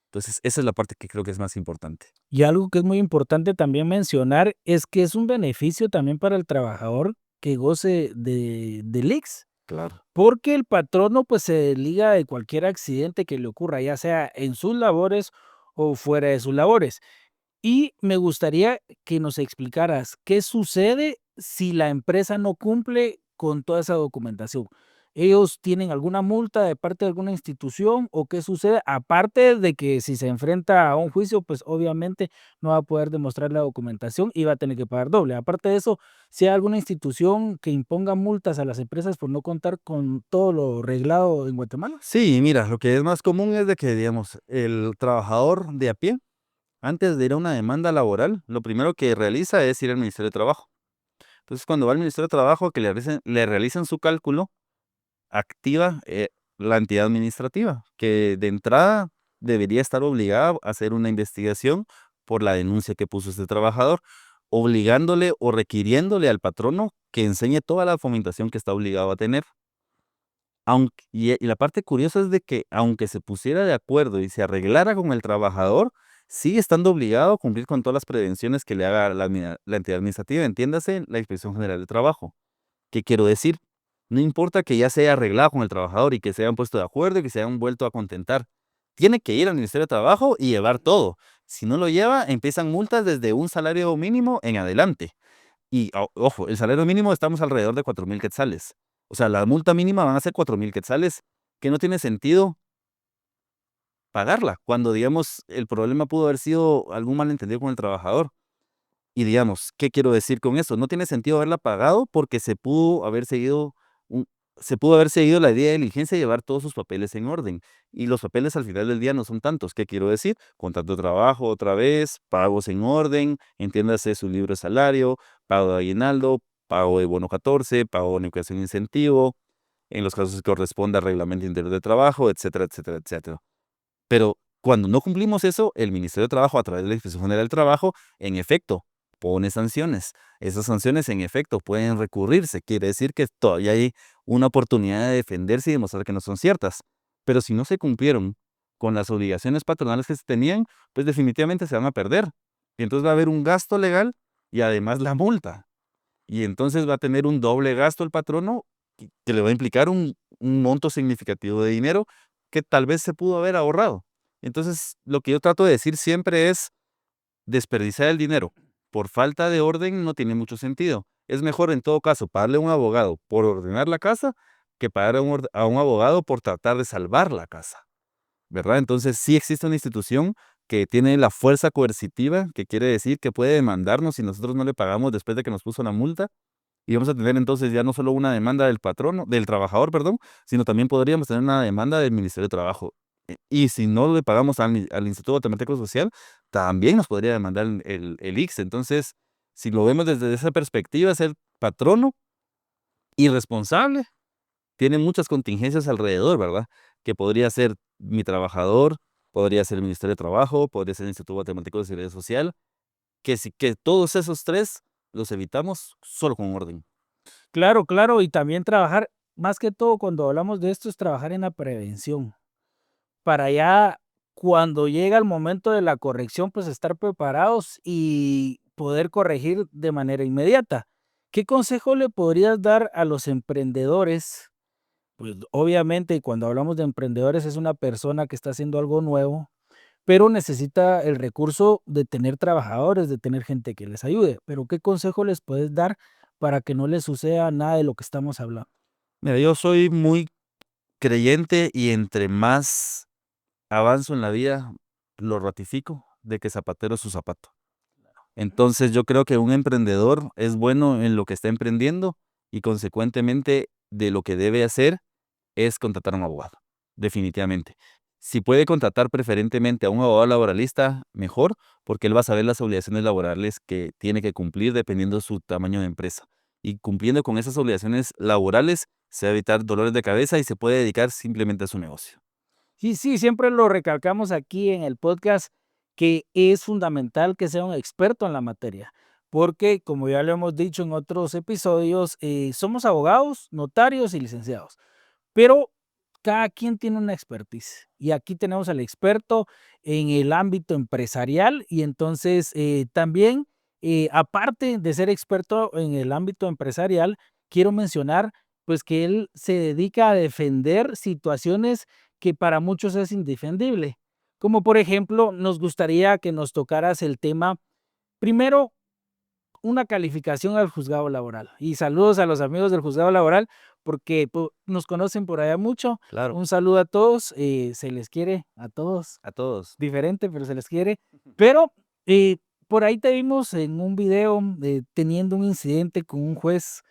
Entonces, esa es la parte que creo que es más importante. Y algo que es muy importante también mencionar es que es un beneficio también para el trabajador que goce del ICS. Claro. Porque el patrono, pues, se desliga de cualquier accidente que le ocurra, ya sea en sus labores o fuera de sus labores. Y me gustaría que nos explicaras qué sucede si la empresa no cumple con toda esa documentación. ¿Ellos tienen alguna multa de parte de alguna institución o qué sucede? Aparte de que si se enfrenta a un juicio, pues obviamente no va a poder demostrar la documentación y va a tener que pagar doble. Aparte de eso, si hay alguna institución que imponga multas a las empresas por no contar con todo lo reglado en Guatemala. Sí, mira, lo que es más común es de que, digamos, el trabajador de a pie, antes de ir a una demanda laboral, lo primero que realiza es ir al Ministerio de Trabajo. Entonces, cuando va al Ministerio de Trabajo, que le realizan su cálculo, activa la entidad administrativa, que de entrada debería estar obligada a hacer una investigación por la denuncia que puso este trabajador, obligándole o requiriéndole al patrono que enseñe toda la fomentación que está obligado a tener. Y la parte curiosa es de que aunque se pusiera de acuerdo y se arreglara con el trabajador, sigue estando obligado a cumplir con todas las prevenciones que le haga la entidad administrativa, entiéndase, la Inspección General de Trabajo. ¿Qué quiero decir? No importa que ya se haya arreglado con el trabajador y que se hayan puesto de acuerdo y que se hayan vuelto a contentar. Tiene que ir al Ministerio de Trabajo y llevar todo. Si no lo lleva, empiezan multas desde un salario mínimo en adelante. Y ojo, el salario mínimo estamos alrededor de 4,000 quetzales. O sea, la multa mínima van a ser 4,000 quetzales, que no tiene sentido pagarla, cuando, digamos, el problema pudo haber sido algún malentendido con el trabajador. Y digamos, ¿qué quiero decir con eso? No tiene sentido haberla pagado porque un se pudo haber seguido la idea de diligencia y llevar todos sus papeles en orden. Y los papeles al final del día no son tantos. ¿Qué quiero decir? Contrato de trabajo otra vez, pagos en orden, entiéndase su libro de salario, pago de aguinaldo, pago de bono 14, pago de bonificación e incentivo, en los casos que corresponda al reglamento interior de trabajo, etcétera, etcétera, etcétera. Pero cuando no cumplimos eso, el Ministerio de Trabajo, a través de la Inspección General del Trabajo, en efecto, pone sanciones. Esas sanciones, en efecto, pueden recurrirse. Quiere decir que todavía hay una oportunidad de defenderse y demostrar que no son ciertas. Pero si no se cumplieron con las obligaciones patronales que se tenían, pues definitivamente se van a perder. Y entonces va a haber un gasto legal y además la multa. Y entonces va a tener un doble gasto el patrono que le va a implicar un monto significativo de dinero que tal vez se pudo haber ahorrado. Entonces, lo que yo trato de decir siempre es: desperdiciar el dinero por falta de orden no tiene mucho sentido. Es mejor, en todo caso, pagarle a un abogado por ordenar la casa que pagar a un abogado por tratar de salvar la casa, ¿verdad? Entonces, sí existe una institución que tiene la fuerza coercitiva, que quiere decir que puede demandarnos si nosotros no le pagamos después de que nos puso la multa, y vamos a tener entonces ya no solo una demanda del trabajador, perdón, sino también podríamos tener una demanda del Ministerio de Trabajo. Y si no le pagamos al Instituto Guatemalteco Social, también nos podría demandar el ICS. Entonces, si lo vemos desde esa perspectiva, ser patrono irresponsable tiene muchas contingencias alrededor, ¿verdad? Que podría ser mi trabajador, podría ser el Ministerio de Trabajo, podría ser el Instituto Guatemalteco de Seguridad Social, que todos esos tres los evitamos solo con orden. Claro, claro, y también trabajar, más que todo cuando hablamos de esto, es trabajar en la prevención, para ya cuando llega el momento de la corrección, pues estar preparados y poder corregir de manera inmediata. ¿Qué consejo le podrías dar a los emprendedores? Pues obviamente cuando hablamos de emprendedores es una persona que está haciendo algo nuevo, pero necesita el recurso de tener trabajadores, de tener gente que les ayude. Pero ¿qué consejo les puedes dar para que no les suceda nada de lo que estamos hablando? Mira, yo soy muy creyente y entre más avanzo en la vida, lo ratifico de que zapatero es su zapato. Entonces yo creo que un emprendedor es bueno en lo que está emprendiendo y consecuentemente de lo que debe hacer es contratar a un abogado, definitivamente. Si puede contratar preferentemente a un abogado laboralista, mejor, porque él va a saber las obligaciones laborales que tiene que cumplir dependiendo de su tamaño de empresa. Y cumpliendo con esas obligaciones laborales, se va a evitar dolores de cabeza y se puede dedicar simplemente a su negocio. Sí, sí, siempre lo recalcamos aquí en el podcast que es fundamental que sea un experto en la materia, porque como ya lo hemos dicho en otros episodios, somos abogados, notarios y licenciados, pero cada quien tiene una expertise y aquí tenemos al experto en el ámbito empresarial y entonces también, aparte de ser experto en el ámbito empresarial, quiero mencionar pues que él se dedica a defender situaciones que para muchos es indefendible. Como por ejemplo, nos gustaría que nos tocaras el tema, primero, una calificación al juzgado laboral. Y saludos a los amigos del juzgado laboral, porque nos conocen por allá mucho. Claro, Un saludo a todos, se les quiere a todos, a todos. diferente, pero se les quiere. Pero eh, por ahí te vimos en un video teniendo un incidente con un juez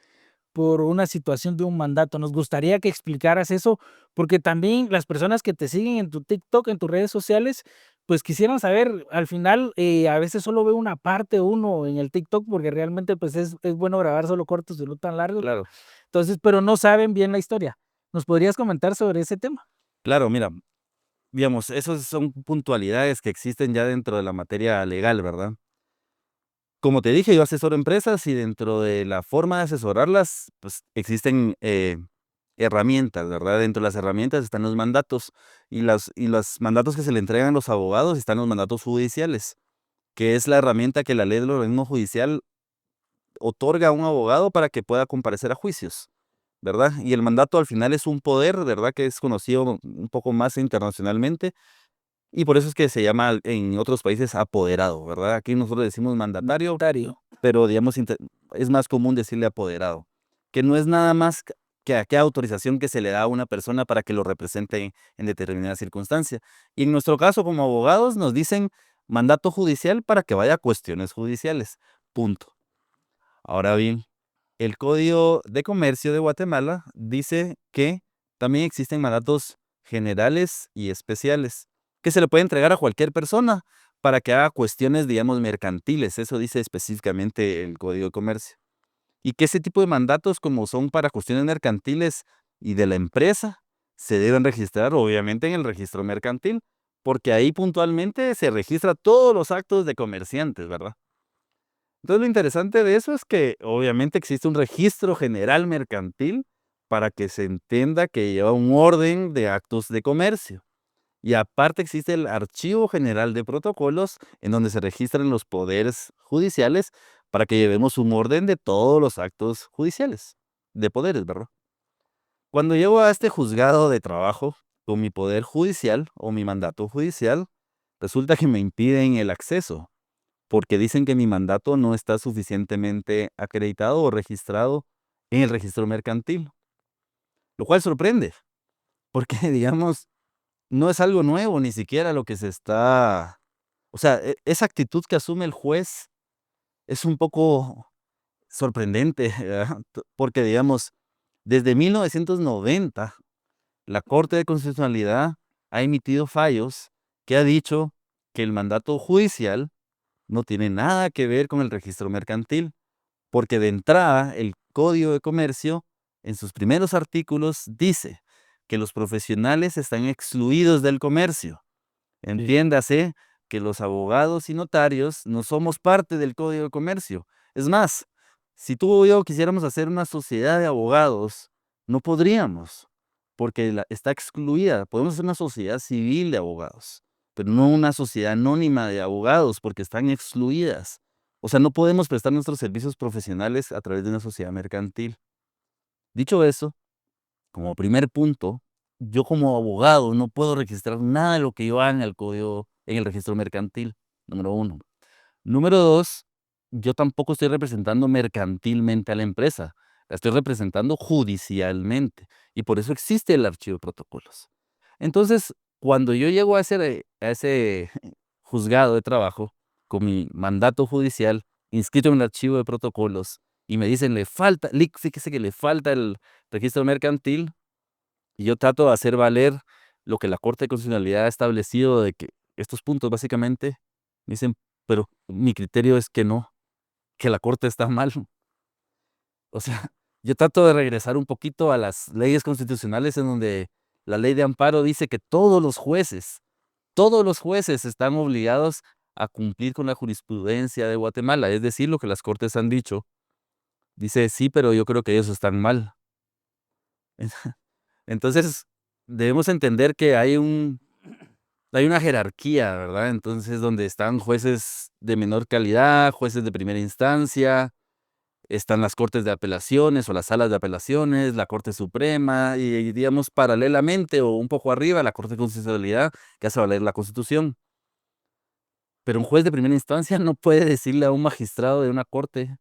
por una situación de un mandato. Nos gustaría que explicaras eso, porque también las personas que te siguen en tu TikTok, en tus redes sociales, pues quisieran saber, al final, a veces solo veo una parte uno en el TikTok, porque realmente pues es bueno grabar solo cortos y no tan largos. Claro, Entonces, pero no saben bien la historia. ¿Nos podrías comentar sobre ese tema? claro, mira, digamos, esas son puntualidades que existen ya dentro de la materia legal, ¿verdad? Como te dije, yo asesoro empresas y dentro de la forma de asesorarlas, pues existen herramientas, ¿verdad? Dentro de las herramientas están los mandatos y los mandatos que se le entregan a los abogados están los mandatos judiciales, que es la herramienta que la ley del organismo judicial otorga a un abogado para que pueda comparecer a juicios, ¿verdad? Y el mandato al final es un poder, ¿verdad? Que es conocido un poco más internacionalmente y por eso es que se llama en otros países apoderado, ¿verdad? Aquí nosotros decimos mandatario, Notario. pero digamos, es más común decirle apoderado, que no es nada más que aquella autorización que se le da a una persona para que lo represente en determinada circunstancia. Y en nuestro caso, como abogados, nos dicen mandato judicial para que vaya a cuestiones judiciales. Punto. Ahora bien, el Código de Comercio de Guatemala dice que también existen mandatos generales y especiales que se le puede entregar a cualquier persona para que haga cuestiones, digamos, mercantiles. Eso dice específicamente el Código de Comercio. Y que ese tipo de mandatos, como son para cuestiones mercantiles y de la empresa, se deben registrar obviamente en el registro mercantil, porque ahí puntualmente se registra todos los actos de comerciantes, ¿verdad? Entonces lo interesante de eso es que obviamente existe un registro general mercantil para que se entienda que lleva un orden de actos de comercio. Y aparte existe el Archivo General de Protocolos, en donde se registran los poderes judiciales para que llevemos un orden de todos los actos judiciales, de poderes, ¿verdad? Cuando llego a este juzgado de trabajo con mi poder judicial o mi mandato judicial, resulta que me impiden el acceso, porque dicen que mi mandato no está suficientemente acreditado o registrado en el registro mercantil, lo cual sorprende, porque digamos, no es algo nuevo, ni siquiera lo que se está, o sea, esa actitud que asume el juez es un poco sorprendente, ¿verdad? Porque digamos, desde 1990, la Corte de Constitucionalidad ha emitido fallos que ha dicho que el mandato judicial no tiene nada que ver con el registro mercantil, porque de entrada el Código de Comercio, en sus primeros artículos, dice que los profesionales están excluidos del comercio. Sí. Entiéndase que los abogados y notarios no somos parte del Código de Comercio. Es más, si tú o yo quisiéramos hacer una sociedad de abogados, no podríamos, porque está excluida. Podemos hacer una sociedad civil de abogados, pero no una sociedad anónima de abogados, porque están excluidas. O sea, no podemos prestar nuestros servicios profesionales a través de una sociedad mercantil. Dicho eso, como primer punto, yo como abogado no puedo registrar nada de lo que yo haga en el código, en el registro mercantil, número uno. Número dos, yo tampoco estoy representando mercantilmente a la empresa, la estoy representando judicialmente y por eso existe el archivo de protocolos. Entonces, cuando yo llego a ese juzgado de trabajo con mi mandato judicial inscrito en el archivo de protocolos y me dicen, fíjese que le falta el registro mercantil, y yo trato de hacer valer lo que la Corte de Constitucionalidad ha establecido de que estos puntos básicamente me dicen, pero mi criterio es que no, que la Corte está mal. O sea, yo trato de regresar un poquito a las leyes constitucionales en donde la ley de amparo dice que todos los jueces están obligados a cumplir con la jurisprudencia de Guatemala, es decir, lo que las Cortes han dicho. Dice, sí, pero yo creo que ellos están mal. Entonces, debemos entender que hay una jerarquía, ¿verdad? Entonces, donde están jueces de menor calidad, jueces de primera instancia, están las cortes de apelaciones o las salas de apelaciones, la Corte Suprema y, digamos, paralelamente o un poco arriba, la Corte de Constitucionalidad, que hace valer la Constitución. Pero un juez de primera instancia no puede decirle a un magistrado de una corte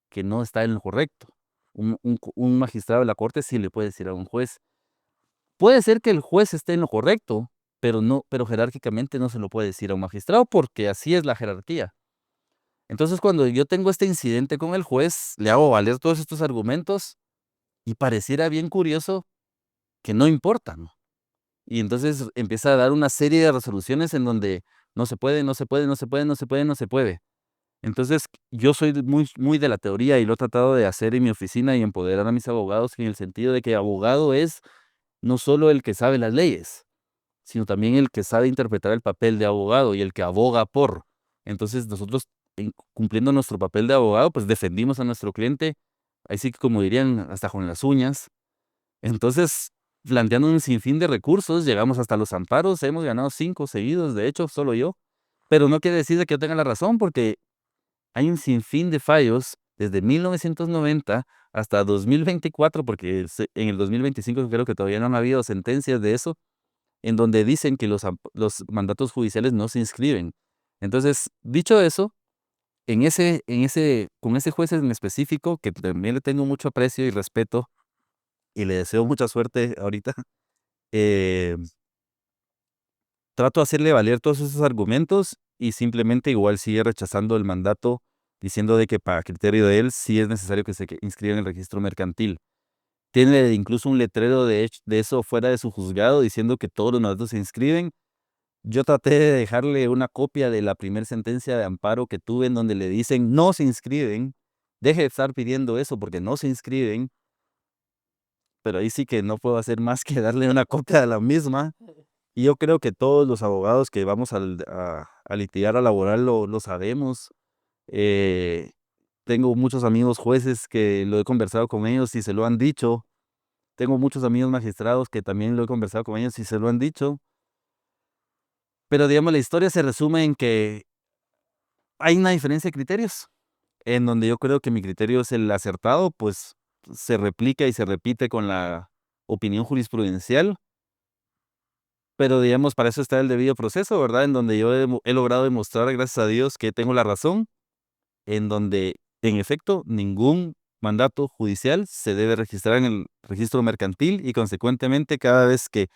que no está en lo correcto. Un magistrado de la corte sí le puede decir a un juez. Puede ser que el juez esté en lo correcto, pero jerárquicamente no se lo puede decir a un magistrado porque así es la jerarquía. Entonces, cuando yo tengo este incidente con el juez, le hago valer todos estos argumentos y pareciera bien curioso que no importan. Y entonces empieza a dar una serie de resoluciones en donde no se puede, no se puede, no se puede, no se puede, no se puede. Entonces, yo soy muy de la teoría y lo he tratado de hacer en mi oficina y empoderar a mis abogados en el sentido de que abogado es no solo el que sabe las leyes, sino también el que sabe interpretar el papel de abogado y el que aboga por. Entonces, nosotros, cumpliendo nuestro papel de abogado, pues defendimos a nuestro cliente, ahí sí que como dirían, hasta con las uñas. Entonces, planteando un sinfín de recursos, llegamos hasta los amparos, hemos ganado 5 seguidos, de hecho, solo yo. Pero no quiere decir de que yo tenga la razón, porque hay un sinfín de fallos desde 1990 hasta 2024, porque en el 2025 creo que todavía no han habido sentencias de eso, en donde dicen que los mandatos judiciales no se inscriben. Entonces, dicho eso, con ese juez en específico, que también le tengo mucho aprecio y respeto, y le deseo mucha suerte ahorita, eh, trato de hacerle valer todos esos argumentos y simplemente igual sigue rechazando el mandato, diciendo de que para criterio de él sí es necesario que inscriba en el registro mercantil. Tiene incluso un letrero de eso fuera de su juzgado diciendo que todos los mandatos se inscriben, Yo traté de dejarle una copia de la primera sentencia de amparo que tuve en donde le dicen no se inscriben, deje de estar pidiendo eso porque no se inscriben, pero ahí sí que no puedo hacer más que darle una copia de la misma. Y yo creo que todos los abogados que vamos a litigar a laboral lo sabemos. Eh, Tengo muchos amigos jueces que lo he conversado con ellos y se lo han dicho. Tengo muchos amigos magistrados que también lo he conversado con ellos y se lo han dicho. Pero digamos, la historia se resume en que hay una diferencia de criterios, en donde yo creo que mi criterio es el acertado, pues se replica y se repite con la opinión jurisprudencial. Pero digamos, para eso está el debido proceso, ¿verdad? En donde yo he logrado demostrar, gracias a Dios, que tengo la razón, en donde, en efecto, ningún mandato judicial se debe registrar en el registro mercantil y, consecuentemente, cada vez que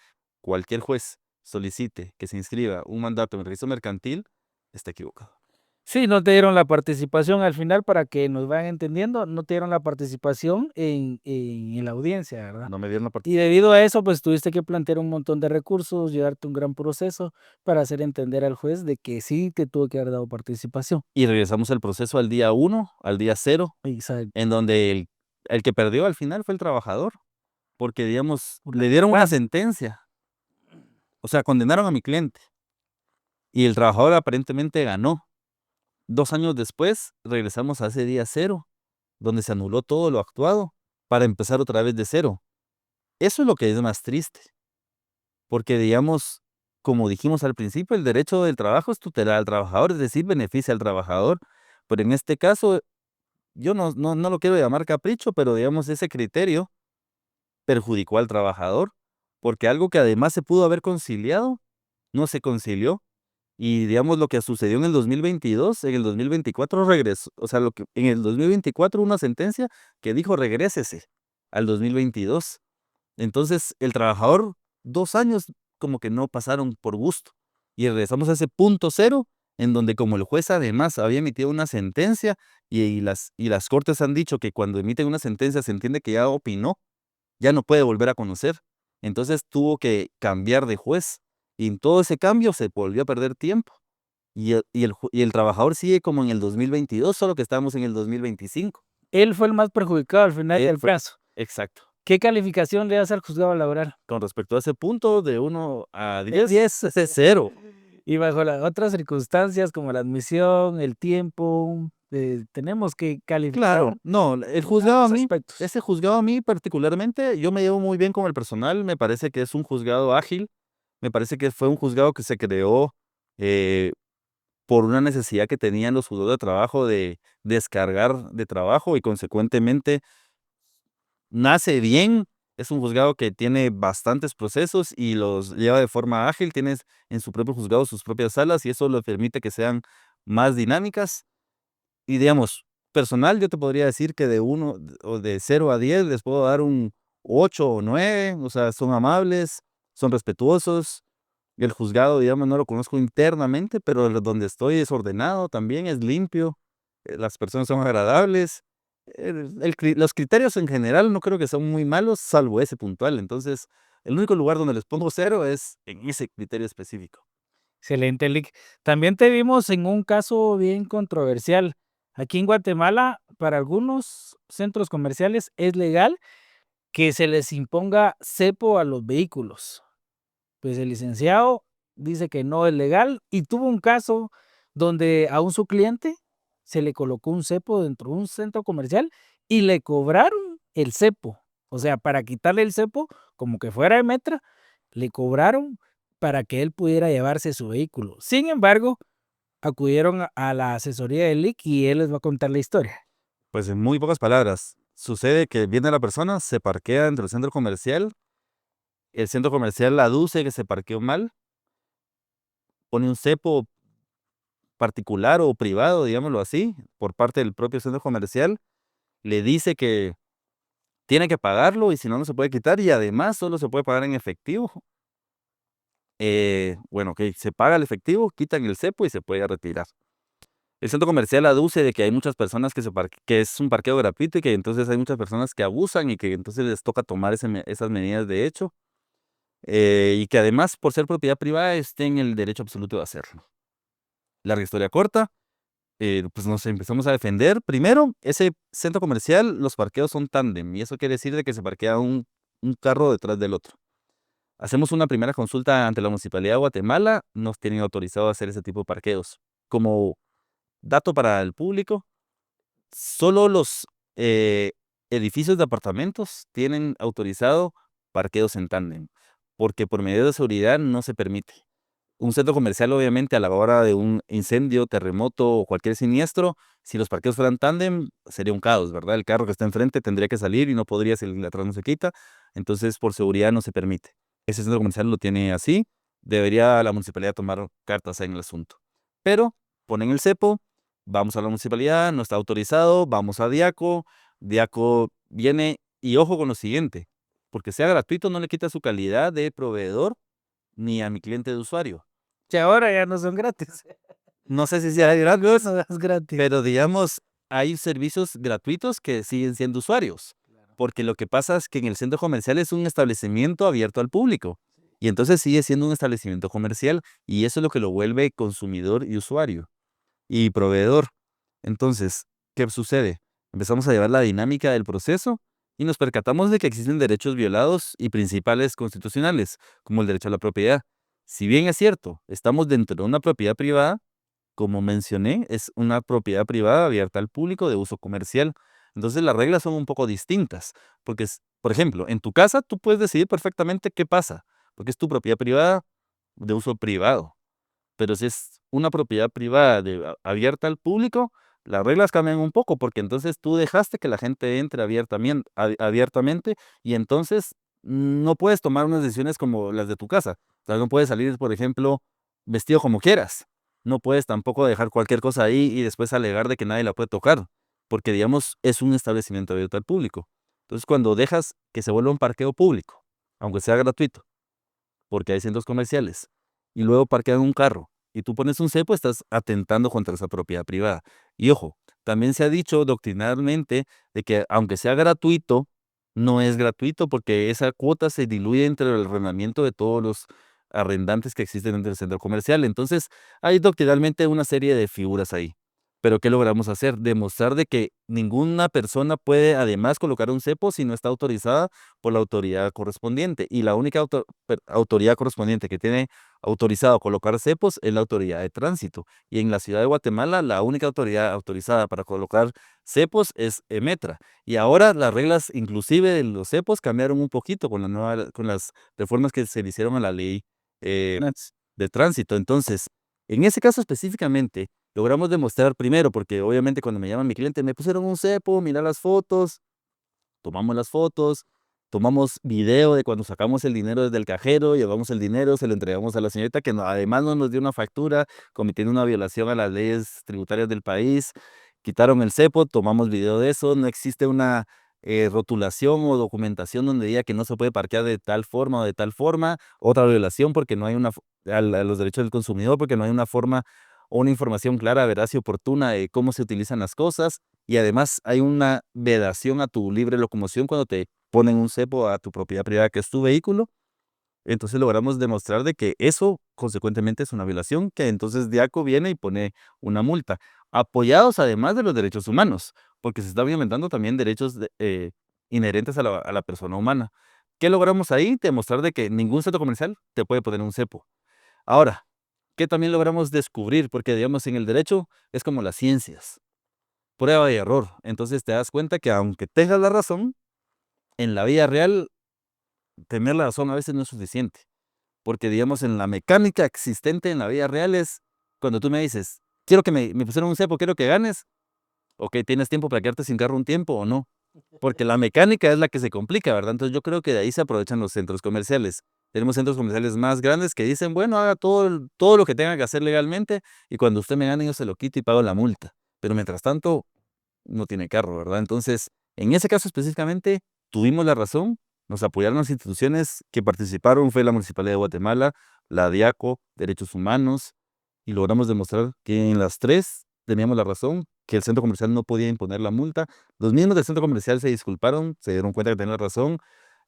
cualquier juez solicite que se inscriba un mandato en el registro mercantil, está equivocado. Sí, no te dieron la participación al final, para que nos vayan entendiendo, no te dieron la participación en la audiencia, ¿verdad? No me dieron la Y participación. debido a eso, pues tuviste que plantear un montón de recursos, llevarte un gran proceso para hacer entender al juez de que sí te tuvo que haber dado participación. Y regresamos el proceso al día uno, al día cero, Exacto, en donde el que perdió al final fue el trabajador, porque, digamos, por la le dieron una tardanza. sentencia, o sea, condenaron a mi cliente y el trabajador aparentemente ganó. 2 años después, regresamos a ese día cero, donde se anuló todo lo actuado para empezar otra vez de cero. Eso es lo que es más triste, porque, digamos, como dijimos al principio, el derecho del trabajo es tutelar al trabajador, es decir, beneficia al trabajador, pero en este caso, yo no lo quiero llamar capricho, pero, digamos, ese criterio perjudicó al trabajador, porque algo que además se pudo haber conciliado, no se concilió. Y, digamos, lo que sucedió en el 2022, en el 2024 regresó, o sea, lo que en el 2024 una sentencia que dijo: "Regrésese al 2022". Entonces, el trabajador, 2 años como que no pasaron por gusto, y regresamos a ese punto cero, en donde, como el juez además había emitido una sentencia, y las cortes han dicho que cuando emiten una sentencia se entiende que ya opinó, ya no puede volver a conocer. Entonces, tuvo que cambiar de juez, y en todo ese cambio se volvió a perder tiempo. Y el trabajador sigue como en el 2022, solo que estamos en el 2025. Él fue el más perjudicado al final del Fue caso. exacto. ¿Qué calificación le das al juzgado laboral? Con respecto a ese punto, de 1 a 10, 10. ese es 0. Y bajo las otras circunstancias, como la admisión, el tiempo, tenemos que calificar Claro, no, el juzgado a ambos mí, aspectos. ese juzgado a mí particularmente, yo me llevo muy bien con el personal, me parece que es un juzgado ágil, me parece que fue un juzgado que se creó, eh, por una necesidad que tenían los juzgados de trabajo de descargar de trabajo y, consecuentemente, nace bien. Es un juzgado que tiene bastantes procesos y los lleva de forma ágil, tienes en su propio juzgado sus propias salas y eso le permite que sean más dinámicas. Y, digamos, personal, yo te podría decir que de 1 o de 0 a 10 les puedo dar un 8 o 9, o sea, son amables, son respetuosos. El juzgado, digamos, no lo conozco internamente, pero donde estoy es ordenado también, es limpio, las personas son agradables. Los criterios en general no creo que son muy malos, salvo ese puntual. Entonces, el único lugar donde les pongo 0 es en ese criterio específico. Excelente, Lick. También te vimos en un caso bien controversial. Aquí en Guatemala, para algunos centros comerciales es legal que se les imponga cepo a los vehículos. Pues el licenciado dice que no es legal y tuvo un caso donde a un su cliente se le colocó un cepo dentro de un centro comercial y le cobraron el cepo. O sea, para quitarle el cepo, como que fuera de Metra, le cobraron para que él pudiera llevarse su vehículo. Sin embargo, acudieron a la asesoría del LIC y él les va a contar la historia. Pues en muy pocas palabras, sucede que viene la persona, se parquea dentro del centro comercial, el centro comercial aduce que se parqueó mal, pone un cepo particular o privado, digámoslo así, por parte del propio centro comercial, le dice que tiene que pagarlo y si no, no se puede quitar y además solo se puede pagar en efectivo. Bueno, ok, se paga el efectivo, quitan el cepo y se puede retirar. El centro comercial aduce de que hay muchas personas que es un parqueo gratuito y que entonces hay muchas personas que abusan y que entonces les toca tomar esas medidas de hecho. y que además, por ser propiedad privada, esté en el derecho absoluto de hacerlo. Larga historia corta, pues nos empezamos a defender. Primero, ese centro comercial, los parqueos son tándem, y eso quiere decir de que se parquea un carro detrás del otro. Hacemos una primera consulta ante la Municipalidad de Guatemala, nos tienen autorizado a hacer ese tipo de parqueos. Como dato para el público, solo los edificios de apartamentos tienen autorizado parqueos en tándem, porque por medidas de seguridad no se permite. Un centro comercial, obviamente, a la hora de un incendio, terremoto o cualquier siniestro, si los parqueos fueran tándem, sería un caos, ¿verdad? El carro que está enfrente tendría que salir y no podría si el de atrás no se quita. Entonces, por seguridad no se permite. Ese centro comercial lo tiene así. Debería la municipalidad tomar cartas en el asunto. Pero ponen el cepo, vamos a la municipalidad, no está autorizado, vamos a Diaco. Diaco viene y ojo con lo siguiente, porque sea gratuito no le quita su calidad de proveedor ni a mi cliente de usuario. Que ahora ya no son gratis. No sé si sea gratis, No es gratis. pero digamos, hay servicios gratuitos que siguen siendo usuarios, porque lo que pasa es que en el centro comercial es un establecimiento abierto al público, y entonces sigue siendo un establecimiento comercial, y eso es lo que lo vuelve consumidor y usuario, y proveedor. Entonces, ¿qué sucede? Empezamos a llevar la dinámica del proceso y nos percatamos de que existen derechos violados y principales constitucionales, como el derecho a la propiedad. Si bien es cierto, estamos dentro de una propiedad privada, como mencioné, es una propiedad privada abierta al público de uso comercial. Entonces las reglas son un poco distintas, porque, por ejemplo, en tu casa tú puedes decidir perfectamente qué pasa, porque es tu propiedad privada de uso privado. Pero si es una propiedad privada abierta al público, las reglas cambian un poco, porque entonces tú dejaste que la gente entre abiertamente y entonces no puedes tomar unas decisiones como las de tu casa. O sea, no puedes salir, por ejemplo, vestido como quieras. No puedes tampoco dejar cualquier cosa ahí y después alegar de que nadie la puede tocar, porque digamos es un establecimiento abierto al público. Entonces, cuando dejas que se vuelva un parqueo público, aunque sea gratuito, porque hay centros comerciales, y luego parquean un carro, y tú pones un cepo, estás atentando contra esa propiedad privada. Y ojo, también se ha dicho doctrinalmente de que aunque sea gratuito, no es gratuito porque esa cuota se diluye entre el arrendamiento de todos los arrendantes que existen dentro del centro comercial. Entonces, hay doctrinalmente una serie de figuras ahí. Pero ¿qué logramos hacer? Demostrar de que ninguna persona puede además colocar un cepo si no está autorizada por la autoridad correspondiente. Y la única autoridad correspondiente que tiene autorizado colocar cepos es la autoridad de tránsito. Y en la ciudad de Guatemala, la única autoridad autorizada para colocar cepos es Emetra. Y ahora las reglas, inclusive de los cepos, cambiaron un poquito con las reformas que se le hicieron a la ley eh, de tránsito. Entonces, en ese caso específicamente, logramos demostrar primero, porque obviamente cuando me llama mi cliente, me pusieron un cepo, mira las fotos, tomamos las fotos, tomamos video de cuando sacamos el dinero desde el cajero, llevamos el dinero, se lo entregamos a la señorita que además no nos dio una factura, cometiendo una violación a las leyes tributarias del país. Quitaron el cepo, tomamos video de eso, no existe una rotulación o documentación donde diga que no se puede parquear de tal forma o de tal forma. Otra violación porque no hay a los derechos del consumidor, porque no hay una forma o una información clara, veraz y oportuna de cómo se utilizan las cosas. Y además hay una vedación a tu libre locomoción cuando te ponen un cepo a tu propiedad privada, que es tu vehículo. Entonces logramos demostrar de que eso consecuentemente es una violación, que entonces Diaco viene y pone una multa, apoyados además de los derechos humanos, porque se está violentando también derechos inherentes a la persona humana. ¿Qué logramos ahí? Demostrar de que ningún centro comercial te puede poner un cepo. Ahora, ¿qué también logramos descubrir? Porque digamos en el derecho es como las ciencias, prueba y error. Entonces te das cuenta que aunque tengas la razón, en la vida real tener la razón a veces no es suficiente. Porque digamos en la mecánica existente en la vida real es cuando tú me dices, quiero que me pusieron un cepo, quiero que ganes, ok, ¿tienes tiempo para quedarte sin carro un tiempo o no? Porque la mecánica es la que se complica, ¿verdad? Entonces yo creo que de ahí se aprovechan los centros comerciales. Tenemos centros comerciales más grandes que dicen, bueno, haga todo lo que tenga que hacer legalmente y cuando usted me gane yo se lo quito y pago la multa. Pero mientras tanto, no tiene carro, ¿verdad? Entonces, en ese caso específicamente, tuvimos la razón, nos apoyaron las instituciones que participaron, fue la Municipalidad de Guatemala, la Diaco, Derechos Humanos, y logramos demostrar que en las tres teníamos la razón, que el centro comercial no podía imponer la multa. Los mismos del centro comercial se disculparon, se dieron cuenta que tenían razón,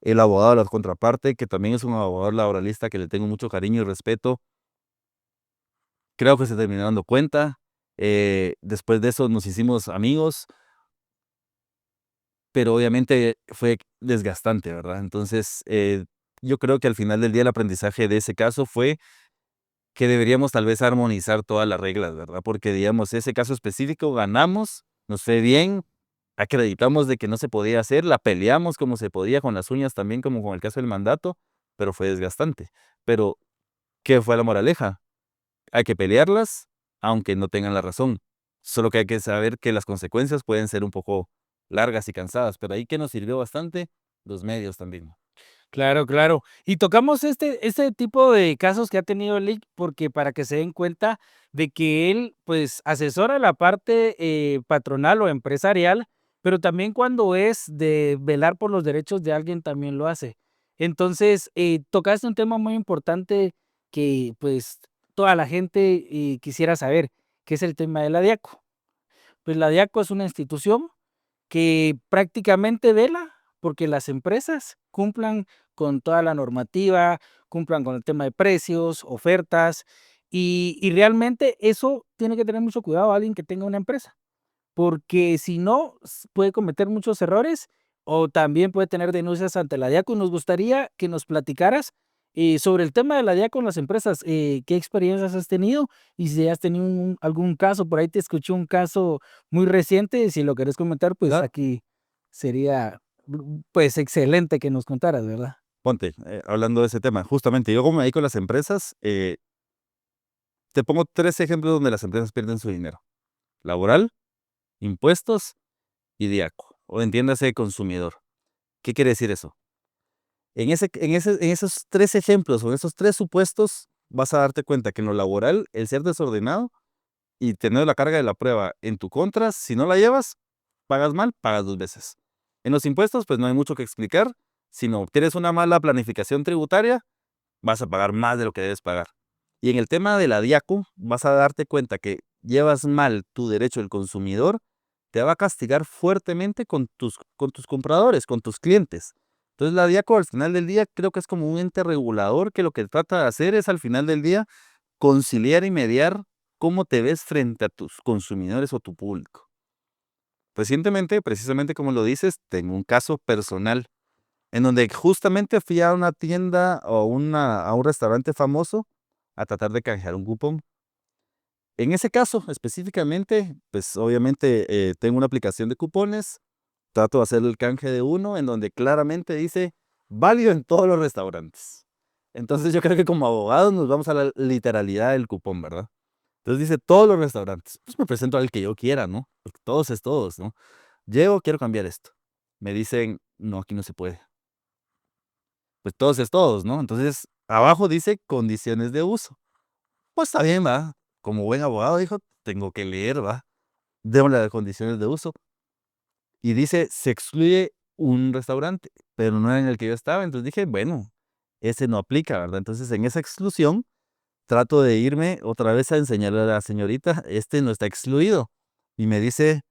el abogado de la contraparte, que también es un abogado laboralista que le tengo mucho cariño y respeto, creo que se terminó dando cuenta. Después de eso nos hicimos amigos, pero obviamente fue desgastante, ¿verdad? Entonces, yo creo que al final del día el aprendizaje de ese caso fue que deberíamos tal vez armonizar todas las reglas, ¿verdad? Porque, digamos, ese caso específico ganamos, nos fue bien, acreditamos de que no se podía hacer, la peleamos como se podía, con las uñas también, como con el caso del mandato, pero fue desgastante. Pero, ¿qué fue la moraleja? Hay que pelearlas, aunque no tengan la razón. Solo que hay que saber que las consecuencias pueden ser un poco largas y cansadas, pero ahí que nos sirvió bastante, los medios también. Claro, claro. Y tocamos este tipo de casos que ha tenido Lick, porque para que se den cuenta de que él, pues, asesora la parte, patronal o empresarial, pero también cuando es de velar por los derechos de alguien, también lo hace. Entonces, tocaste un tema muy importante que, pues, toda la gente, quisiera saber, que es el tema de la Diaco. Pues, la Diaco es una institución que prácticamente vela porque las empresas cumplan con toda la normativa, cumplan con el tema de precios, ofertas, y realmente eso tiene que tener mucho cuidado alguien que tenga una empresa, porque si no, puede cometer muchos errores o también puede tener denuncias ante la DIACO. Nos gustaría que nos platicaras sobre el tema de la DIACO en las empresas, qué experiencias has tenido y si has tenido algún caso, por ahí te escuché un caso muy reciente, si lo querés comentar, pues Claro. aquí sería pues excelente que nos contaras, ¿verdad? Ponte, hablando de ese tema, justamente yo como me dedico a las empresas, te pongo 3 ejemplos donde las empresas pierden su dinero: laboral, impuestos y diaco, o entiéndase consumidor. ¿Qué quiere decir eso? En esos 3 ejemplos o en esos 3 supuestos, vas a darte cuenta que en lo laboral, el ser desordenado y tener la carga de la prueba en tu contra, si no la llevas, pagas mal, pagas 2 veces. En los impuestos, pues no hay mucho que explicar. Si no tienes una mala planificación tributaria, vas a pagar más de lo que debes pagar. Y en el tema de la DIACO, vas a darte cuenta que llevas mal tu derecho del consumidor, te va a castigar fuertemente con tus compradores, con tus clientes. Entonces la DIACO al final del día creo que es como un ente regulador que lo que trata de hacer es al final del día conciliar y mediar cómo te ves frente a tus consumidores o tu público. Recientemente, precisamente como lo dices, tengo un caso personal en donde justamente fui a una tienda o a un restaurante famoso a tratar de canjear un cupón. En ese caso específicamente, pues obviamente tengo una aplicación de cupones, trato de hacer el canje de uno en donde claramente dice válido en todos los restaurantes. Entonces yo creo que como abogados nos vamos a la literalidad del cupón, ¿verdad? Entonces dice todos los restaurantes. Pues me presento al que yo quiera, ¿no? Porque todos es todos, ¿no? Llego, quiero cambiar esto. Me dicen, no, aquí no se puede. Pues todos es todos, ¿no? Entonces, abajo dice condiciones de uso. Pues está bien, va. Como buen abogado, dijo, tengo que leer, va. Démosle las condiciones de uso. Y dice, se excluye un restaurante, pero no era en el que yo estaba. Entonces dije, bueno, ese no aplica, ¿verdad? Entonces, en esa exclusión, trato de irme otra vez a enseñarle a la señorita, este no está excluido. Y me dice,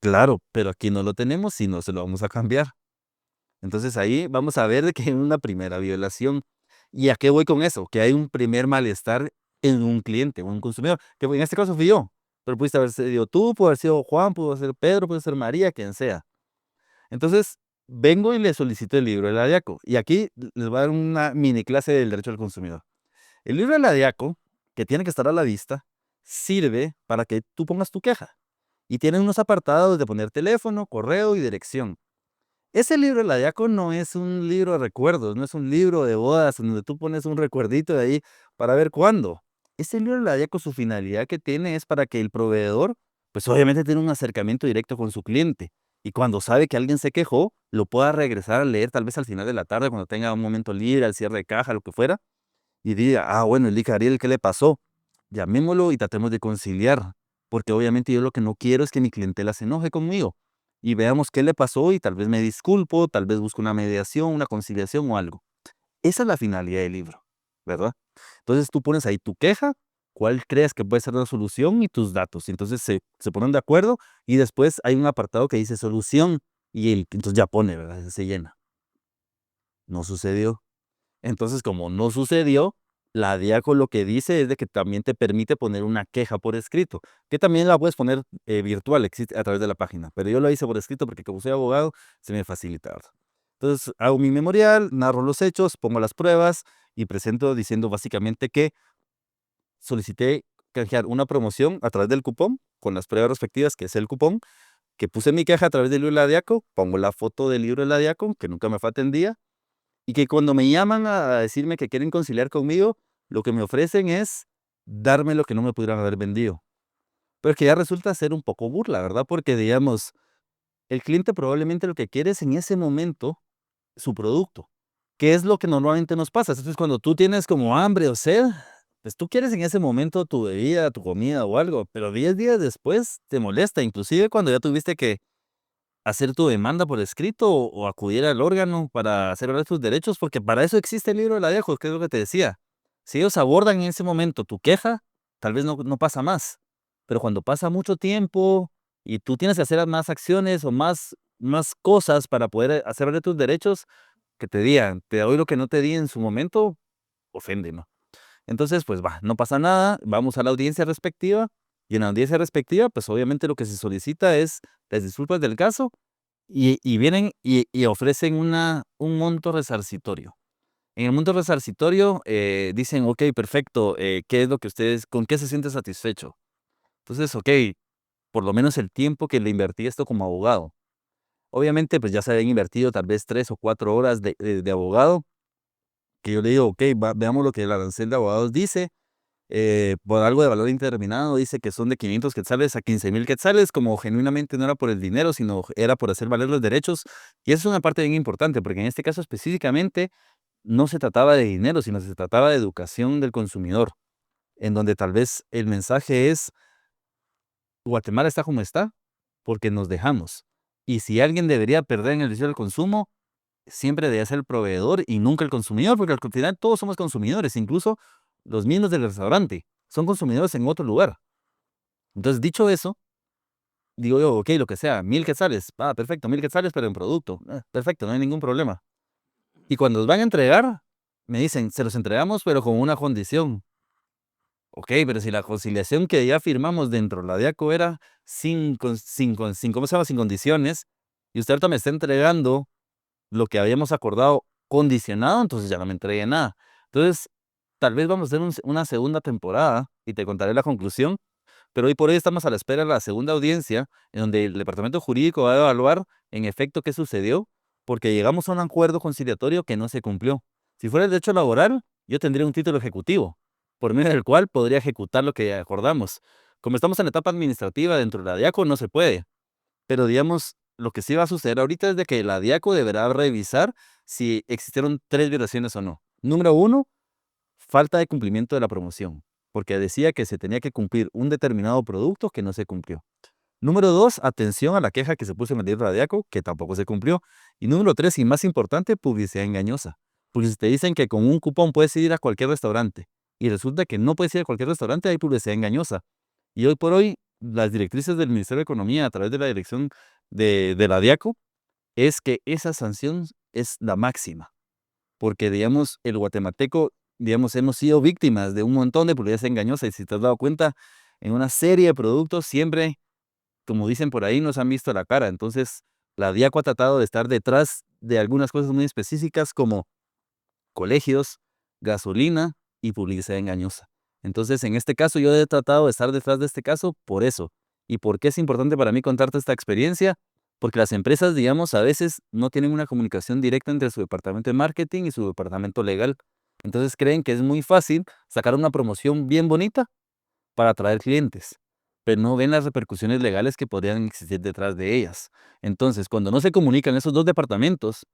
claro, pero aquí no lo tenemos y no se lo vamos a cambiar. Entonces ahí vamos a ver de que hay una primera violación. ¿Y a qué voy con eso? Que hay un primer malestar en un cliente, un consumidor, que en este caso fui yo, pero pudiste haber sido tú, pudo haber sido Juan, pudo ser Pedro, pudo ser María, quien sea. Entonces, vengo y le solicito el libro de la DIACO. Y aquí les voy a dar una mini clase del derecho al consumidor. El libro de la DIACO, que tiene que estar a la vista, sirve para que tú pongas tu queja. Y tiene unos apartados de poner teléfono, correo y dirección. Ese libro de la Diaco no es un libro de recuerdos, no es un libro de bodas en donde tú pones un recuerdito de ahí para ver cuándo. Ese libro de la Diaco, su finalidad que tiene es para que el proveedor, pues obviamente tiene un acercamiento directo con su cliente. Y cuando sabe que alguien se quejó, lo pueda regresar a leer tal vez al final de la tarde, cuando tenga un momento libre, al cierre de caja, lo que fuera, y diga, ah, bueno, el Ariel, ¿qué le pasó? Llamémoslo y tratemos de conciliar, porque obviamente yo lo que no quiero es que mi clientela se enoje conmigo y veamos qué le pasó y tal vez me disculpo, tal vez busco una mediación, una conciliación o algo. Esa es la finalidad del libro, ¿verdad? Entonces tú pones ahí tu queja, cuál crees que puede ser la solución y tus datos. Y entonces se ponen de acuerdo y después hay un apartado que dice solución y entonces ya pone, ¿verdad? Se llena. No sucedió. Entonces, como no sucedió, la DIACO lo que dice es de que también te permite poner una queja por escrito, que también la puedes poner virtual, existe a través de la página, pero yo lo hice por escrito porque como soy abogado, se me facilita, ¿verdad? Entonces, hago mi memorial, narro los hechos, pongo las pruebas y presento diciendo básicamente que solicité canjear una promoción a través del cupón, con las pruebas respectivas, que es el cupón, que puse mi queja a través del libro de la DIACO, pongo la foto del libro de la DIACO, que nunca me fue atendida, y que cuando me llaman a decirme que quieren conciliar conmigo, lo que me ofrecen es darme lo que no me pudieran haber vendido. Pero que ya resulta ser un poco burla, ¿verdad? Porque, digamos, el cliente probablemente lo que quiere es en ese momento su producto. ¿Qué es lo que normalmente nos pasa? Entonces, cuando tú tienes como hambre o sed, pues tú quieres en ese momento tu bebida, tu comida o algo, pero 10 días después te molesta, inclusive cuando ya tuviste que hacer tu demanda por escrito o acudir al órgano para hacer valer tus derechos, porque para eso existe el libro de la DIACO, que es lo que te decía. Si ellos abordan en ese momento tu queja, tal vez no pasa más. Pero cuando pasa mucho tiempo y tú tienes que hacer más acciones o más cosas para poder hacer valer tus derechos, que te digan, te doy lo que no te di en su momento, ofende, ¿no? Entonces, pues va, no pasa nada, vamos a la audiencia respectiva y en la audiencia respectiva, pues obviamente lo que se solicita es las disculpas del caso y vienen y ofrecen un monto resarcitorio. En el monto resarcitorio dicen, ok, perfecto, ¿qué es lo que ustedes, con qué se siente satisfecho? Entonces, ok, por lo menos el tiempo que le invertí esto como abogado. Obviamente, pues ya se habían invertido tal vez 3 o 4 horas de abogado, que yo le digo, ok, veamos lo que el arancel de abogados dice. Por algo de valor indeterminado, dice que son de 500 quetzales a 15,000 quetzales, como genuinamente no era por el dinero, sino era por hacer valer los derechos. Y eso es una parte bien importante, porque en este caso específicamente no se trataba de dinero, sino se trataba de educación del consumidor, en donde tal vez el mensaje es, Guatemala está como está porque nos dejamos. Y si alguien debería perder en el precio del consumo, siempre debe ser el proveedor y nunca el consumidor, porque al final todos somos consumidores, incluso los mismos del restaurante son consumidores en otro lugar. Entonces, dicho eso, digo yo, ok, lo que sea, 1,000 quetzales, perfecto, 1,000 quetzales, pero en producto, perfecto, no hay ningún problema. Y cuando los van a entregar, me dicen, se los entregamos, pero con una condición. Ok, pero si la conciliación que ya firmamos dentro de la DIACO era ¿cómo se llama? Sin condiciones, y usted ahorita me está entregando lo que habíamos acordado condicionado, entonces ya no me entregué nada. Entonces, tal vez vamos a hacer una segunda temporada y te contaré la conclusión, pero hoy por hoy estamos a la espera de la segunda audiencia, en donde el departamento jurídico va a evaluar en efecto qué sucedió, porque llegamos a un acuerdo conciliatorio que no se cumplió. Si fuera el derecho laboral, yo tendría un título ejecutivo, por medio del cual podría ejecutar lo que acordamos. Como estamos en la etapa administrativa dentro de la DIACO, no se puede. Pero digamos, lo que sí va a suceder ahorita es de que la DIACO deberá revisar si existieron 3 violaciones o no. Número uno, falta de cumplimiento de la promoción, porque decía que se tenía que cumplir un determinado producto que no se cumplió. Número dos, atención a la queja que se puso en el libro de la DIACO, que tampoco se cumplió. Y número tres, y más importante, publicidad engañosa. Porque si te dicen que con un cupón puedes ir a cualquier restaurante y resulta que no puedes ir a cualquier restaurante, hay publicidad engañosa. Y hoy por hoy, las directrices del Ministerio de Economía a través de la dirección de la DIACO es que esa sanción es la máxima. Porque, digamos, el guatemalteco, digamos, hemos sido víctimas de un montón de publicidad engañosa. Y si te has dado cuenta, en una serie de productos siempre, como dicen por ahí, nos han visto la cara. Entonces, la DIACO ha tratado de estar detrás de algunas cosas muy específicas como colegios, gasolina y publicidad engañosa. Entonces, en este caso, yo he tratado de estar detrás de este caso por eso. ¿Y por qué es importante para mí contarte esta experiencia? Porque las empresas, digamos, a veces no tienen una comunicación directa entre su departamento de marketing y su departamento legal. Entonces creen que es muy fácil sacar una promoción bien bonita para atraer clientes, pero no ven las repercusiones legales que podrían existir detrás de ellas. Entonces, cuando no se comunican esos dos departamentos,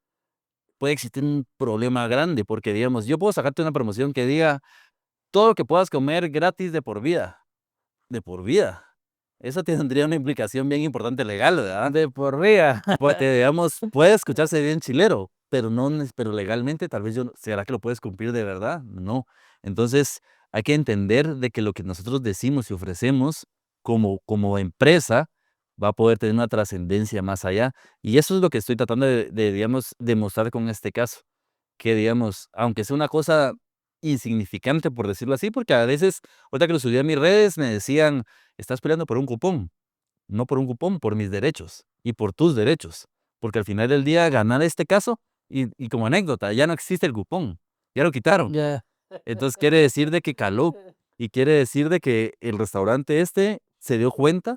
puede existir un problema grande, porque digamos, yo puedo sacarte una promoción que diga todo lo que puedas comer gratis de por vida, de por vida. Eso tendría una implicación bien importante legal, ¿verdad? De por vida. Porque, digamos, puede escucharse bien chilero, pero no, pero legalmente tal vez yo, ¿será que lo puedes cumplir de verdad? No. Entonces, hay que entender de que lo que nosotros decimos y ofrecemos como empresa va a poder tener una trascendencia más allá. Y eso es lo que estoy tratando digamos, demostrar con este caso. que, digamos, aunque sea una cosa insignificante, por decirlo así, porque a veces, ahorita que lo subí a mis redes, me decían, estás peleando por un cupón, no por un cupón, por mis derechos y por tus derechos, porque al final del día ganar este caso, y como anécdota, ya no existe el cupón, ya lo quitaron. Ya. Entonces quiere decir de que caló y quiere decir de que el restaurante este se dio cuenta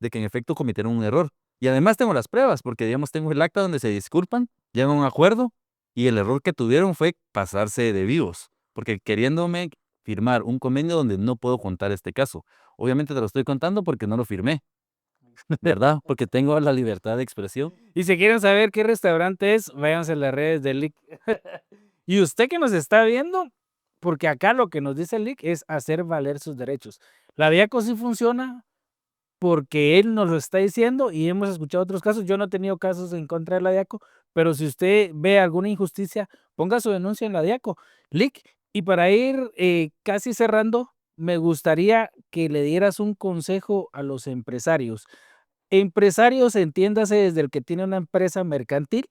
de que en efecto cometieron un error. Y además tengo las pruebas, porque digamos tengo el acta donde se disculpan, llegan a un acuerdo y el error que tuvieron fue pasarse de vivos, porque queriéndome firmar un convenio donde no puedo contar este caso. Obviamente te lo estoy contando porque no lo firmé, ¿verdad? Porque tengo la libertad de expresión. Y si quieren saber qué restaurante es, váyanse a las redes de Lick. Y usted que nos está viendo, porque acá lo que nos dice Lick es hacer valer sus derechos. La Diaco sí funciona porque él nos lo está diciendo y hemos escuchado otros casos. Yo no he tenido casos en contra de la Diaco, pero si usted ve alguna injusticia, ponga su denuncia en la Diaco. Lick, y para ir casi cerrando, me gustaría que le dieras un consejo a los empresarios. Empresarios, entiéndase desde el que tiene una empresa mercantil,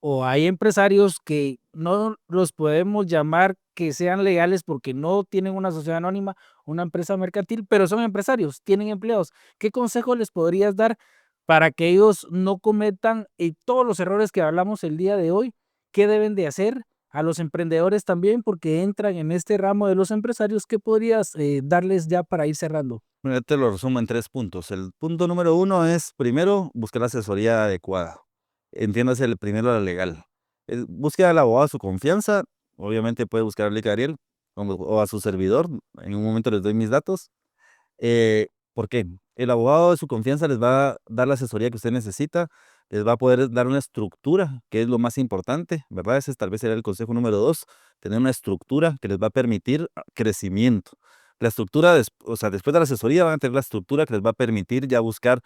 o hay empresarios que no los podemos llamar que sean legales porque no tienen una sociedad anónima, una empresa mercantil, pero son empresarios, tienen empleados. ¿Qué consejo les podrías dar para que ellos no cometan todos los errores que hablamos el día de hoy? ¿Qué deben de hacer? A los emprendedores también, porque entran en este ramo de los empresarios, ¿qué podrías darles ya para ir cerrando? Mira, te lo resumo en 3 puntos. El punto número 1 es, primero, buscar la asesoría adecuada. Entiéndase el primero la legal. Busque al abogado de su confianza. Obviamente puede buscar a Lick Ariel o a su servidor. En un momento les doy mis datos. ¿Por qué? El abogado de su confianza les va a dar la asesoría que usted necesita, les va a poder dar una estructura, que es lo más importante, ¿verdad? Ese tal vez será el consejo número 2, tener una estructura que les va a permitir crecimiento. La estructura, o sea, después de la asesoría van a tener la estructura que les va a permitir ya buscar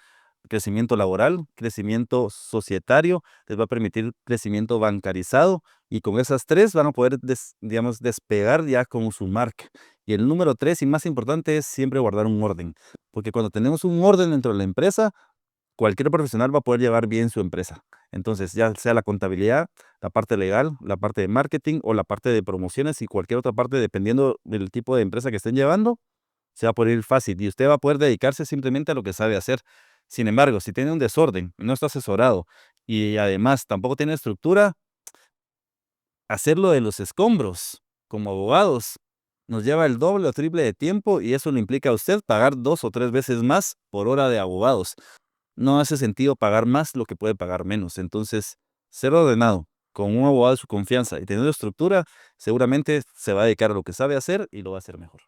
crecimiento laboral, crecimiento societario, les va a permitir crecimiento bancarizado y con esas 3 van a poder, digamos, despegar ya con su marca. Y el número 3 y más importante es siempre guardar un orden, porque cuando tenemos un orden dentro de la empresa, cualquier profesional va a poder llevar bien su empresa. Entonces, ya sea la contabilidad, la parte legal, la parte de marketing o la parte de promociones y cualquier otra parte, dependiendo del tipo de empresa que estén llevando, se va a poder ir fácil y usted va a poder dedicarse simplemente a lo que sabe hacer. Sin embargo, si tiene un desorden, no está asesorado y además tampoco tiene estructura, hacerlo de los escombros como abogados nos lleva el doble o triple de tiempo y eso le implica a usted pagar 2 o 3 veces más por hora de abogados. No hace sentido pagar más lo que puede pagar menos. Entonces, ser ordenado, con un abogado de su confianza y teniendo estructura, seguramente se va a dedicar a lo que sabe hacer y lo va a hacer mejor.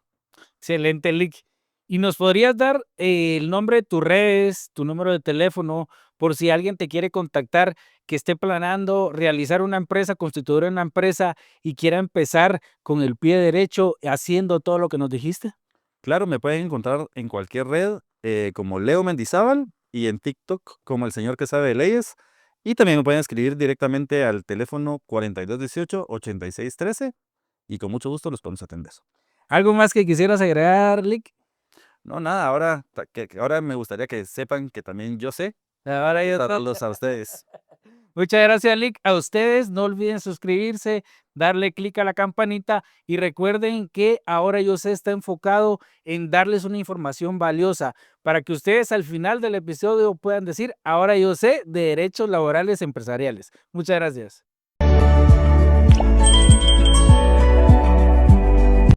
Excelente, Lick. ¿Y nos podrías dar el nombre de tus redes, tu número de teléfono, por si alguien te quiere contactar, que esté planeando realizar una empresa, constituir una empresa y quiera empezar con el pie derecho haciendo todo lo que nos dijiste? Claro, me pueden encontrar en cualquier red como Leo Mendizábal y en TikTok como el señor que sabe de leyes. Y también me pueden escribir directamente al teléfono 4218-8613 y con mucho gusto los podemos atender. ¿Algo más que quisieras agregar, Lick? No, nada, ahora, que ahora me gustaría que sepan que también yo sé Ahora yo tratarlos a ustedes. Muchas gracias, Lick. A ustedes no olviden suscribirse, darle clic a la campanita y recuerden que ahora yo sé está enfocado en darles una información valiosa para que ustedes al final del episodio puedan decir, ahora yo sé de derechos laborales empresariales. Muchas gracias.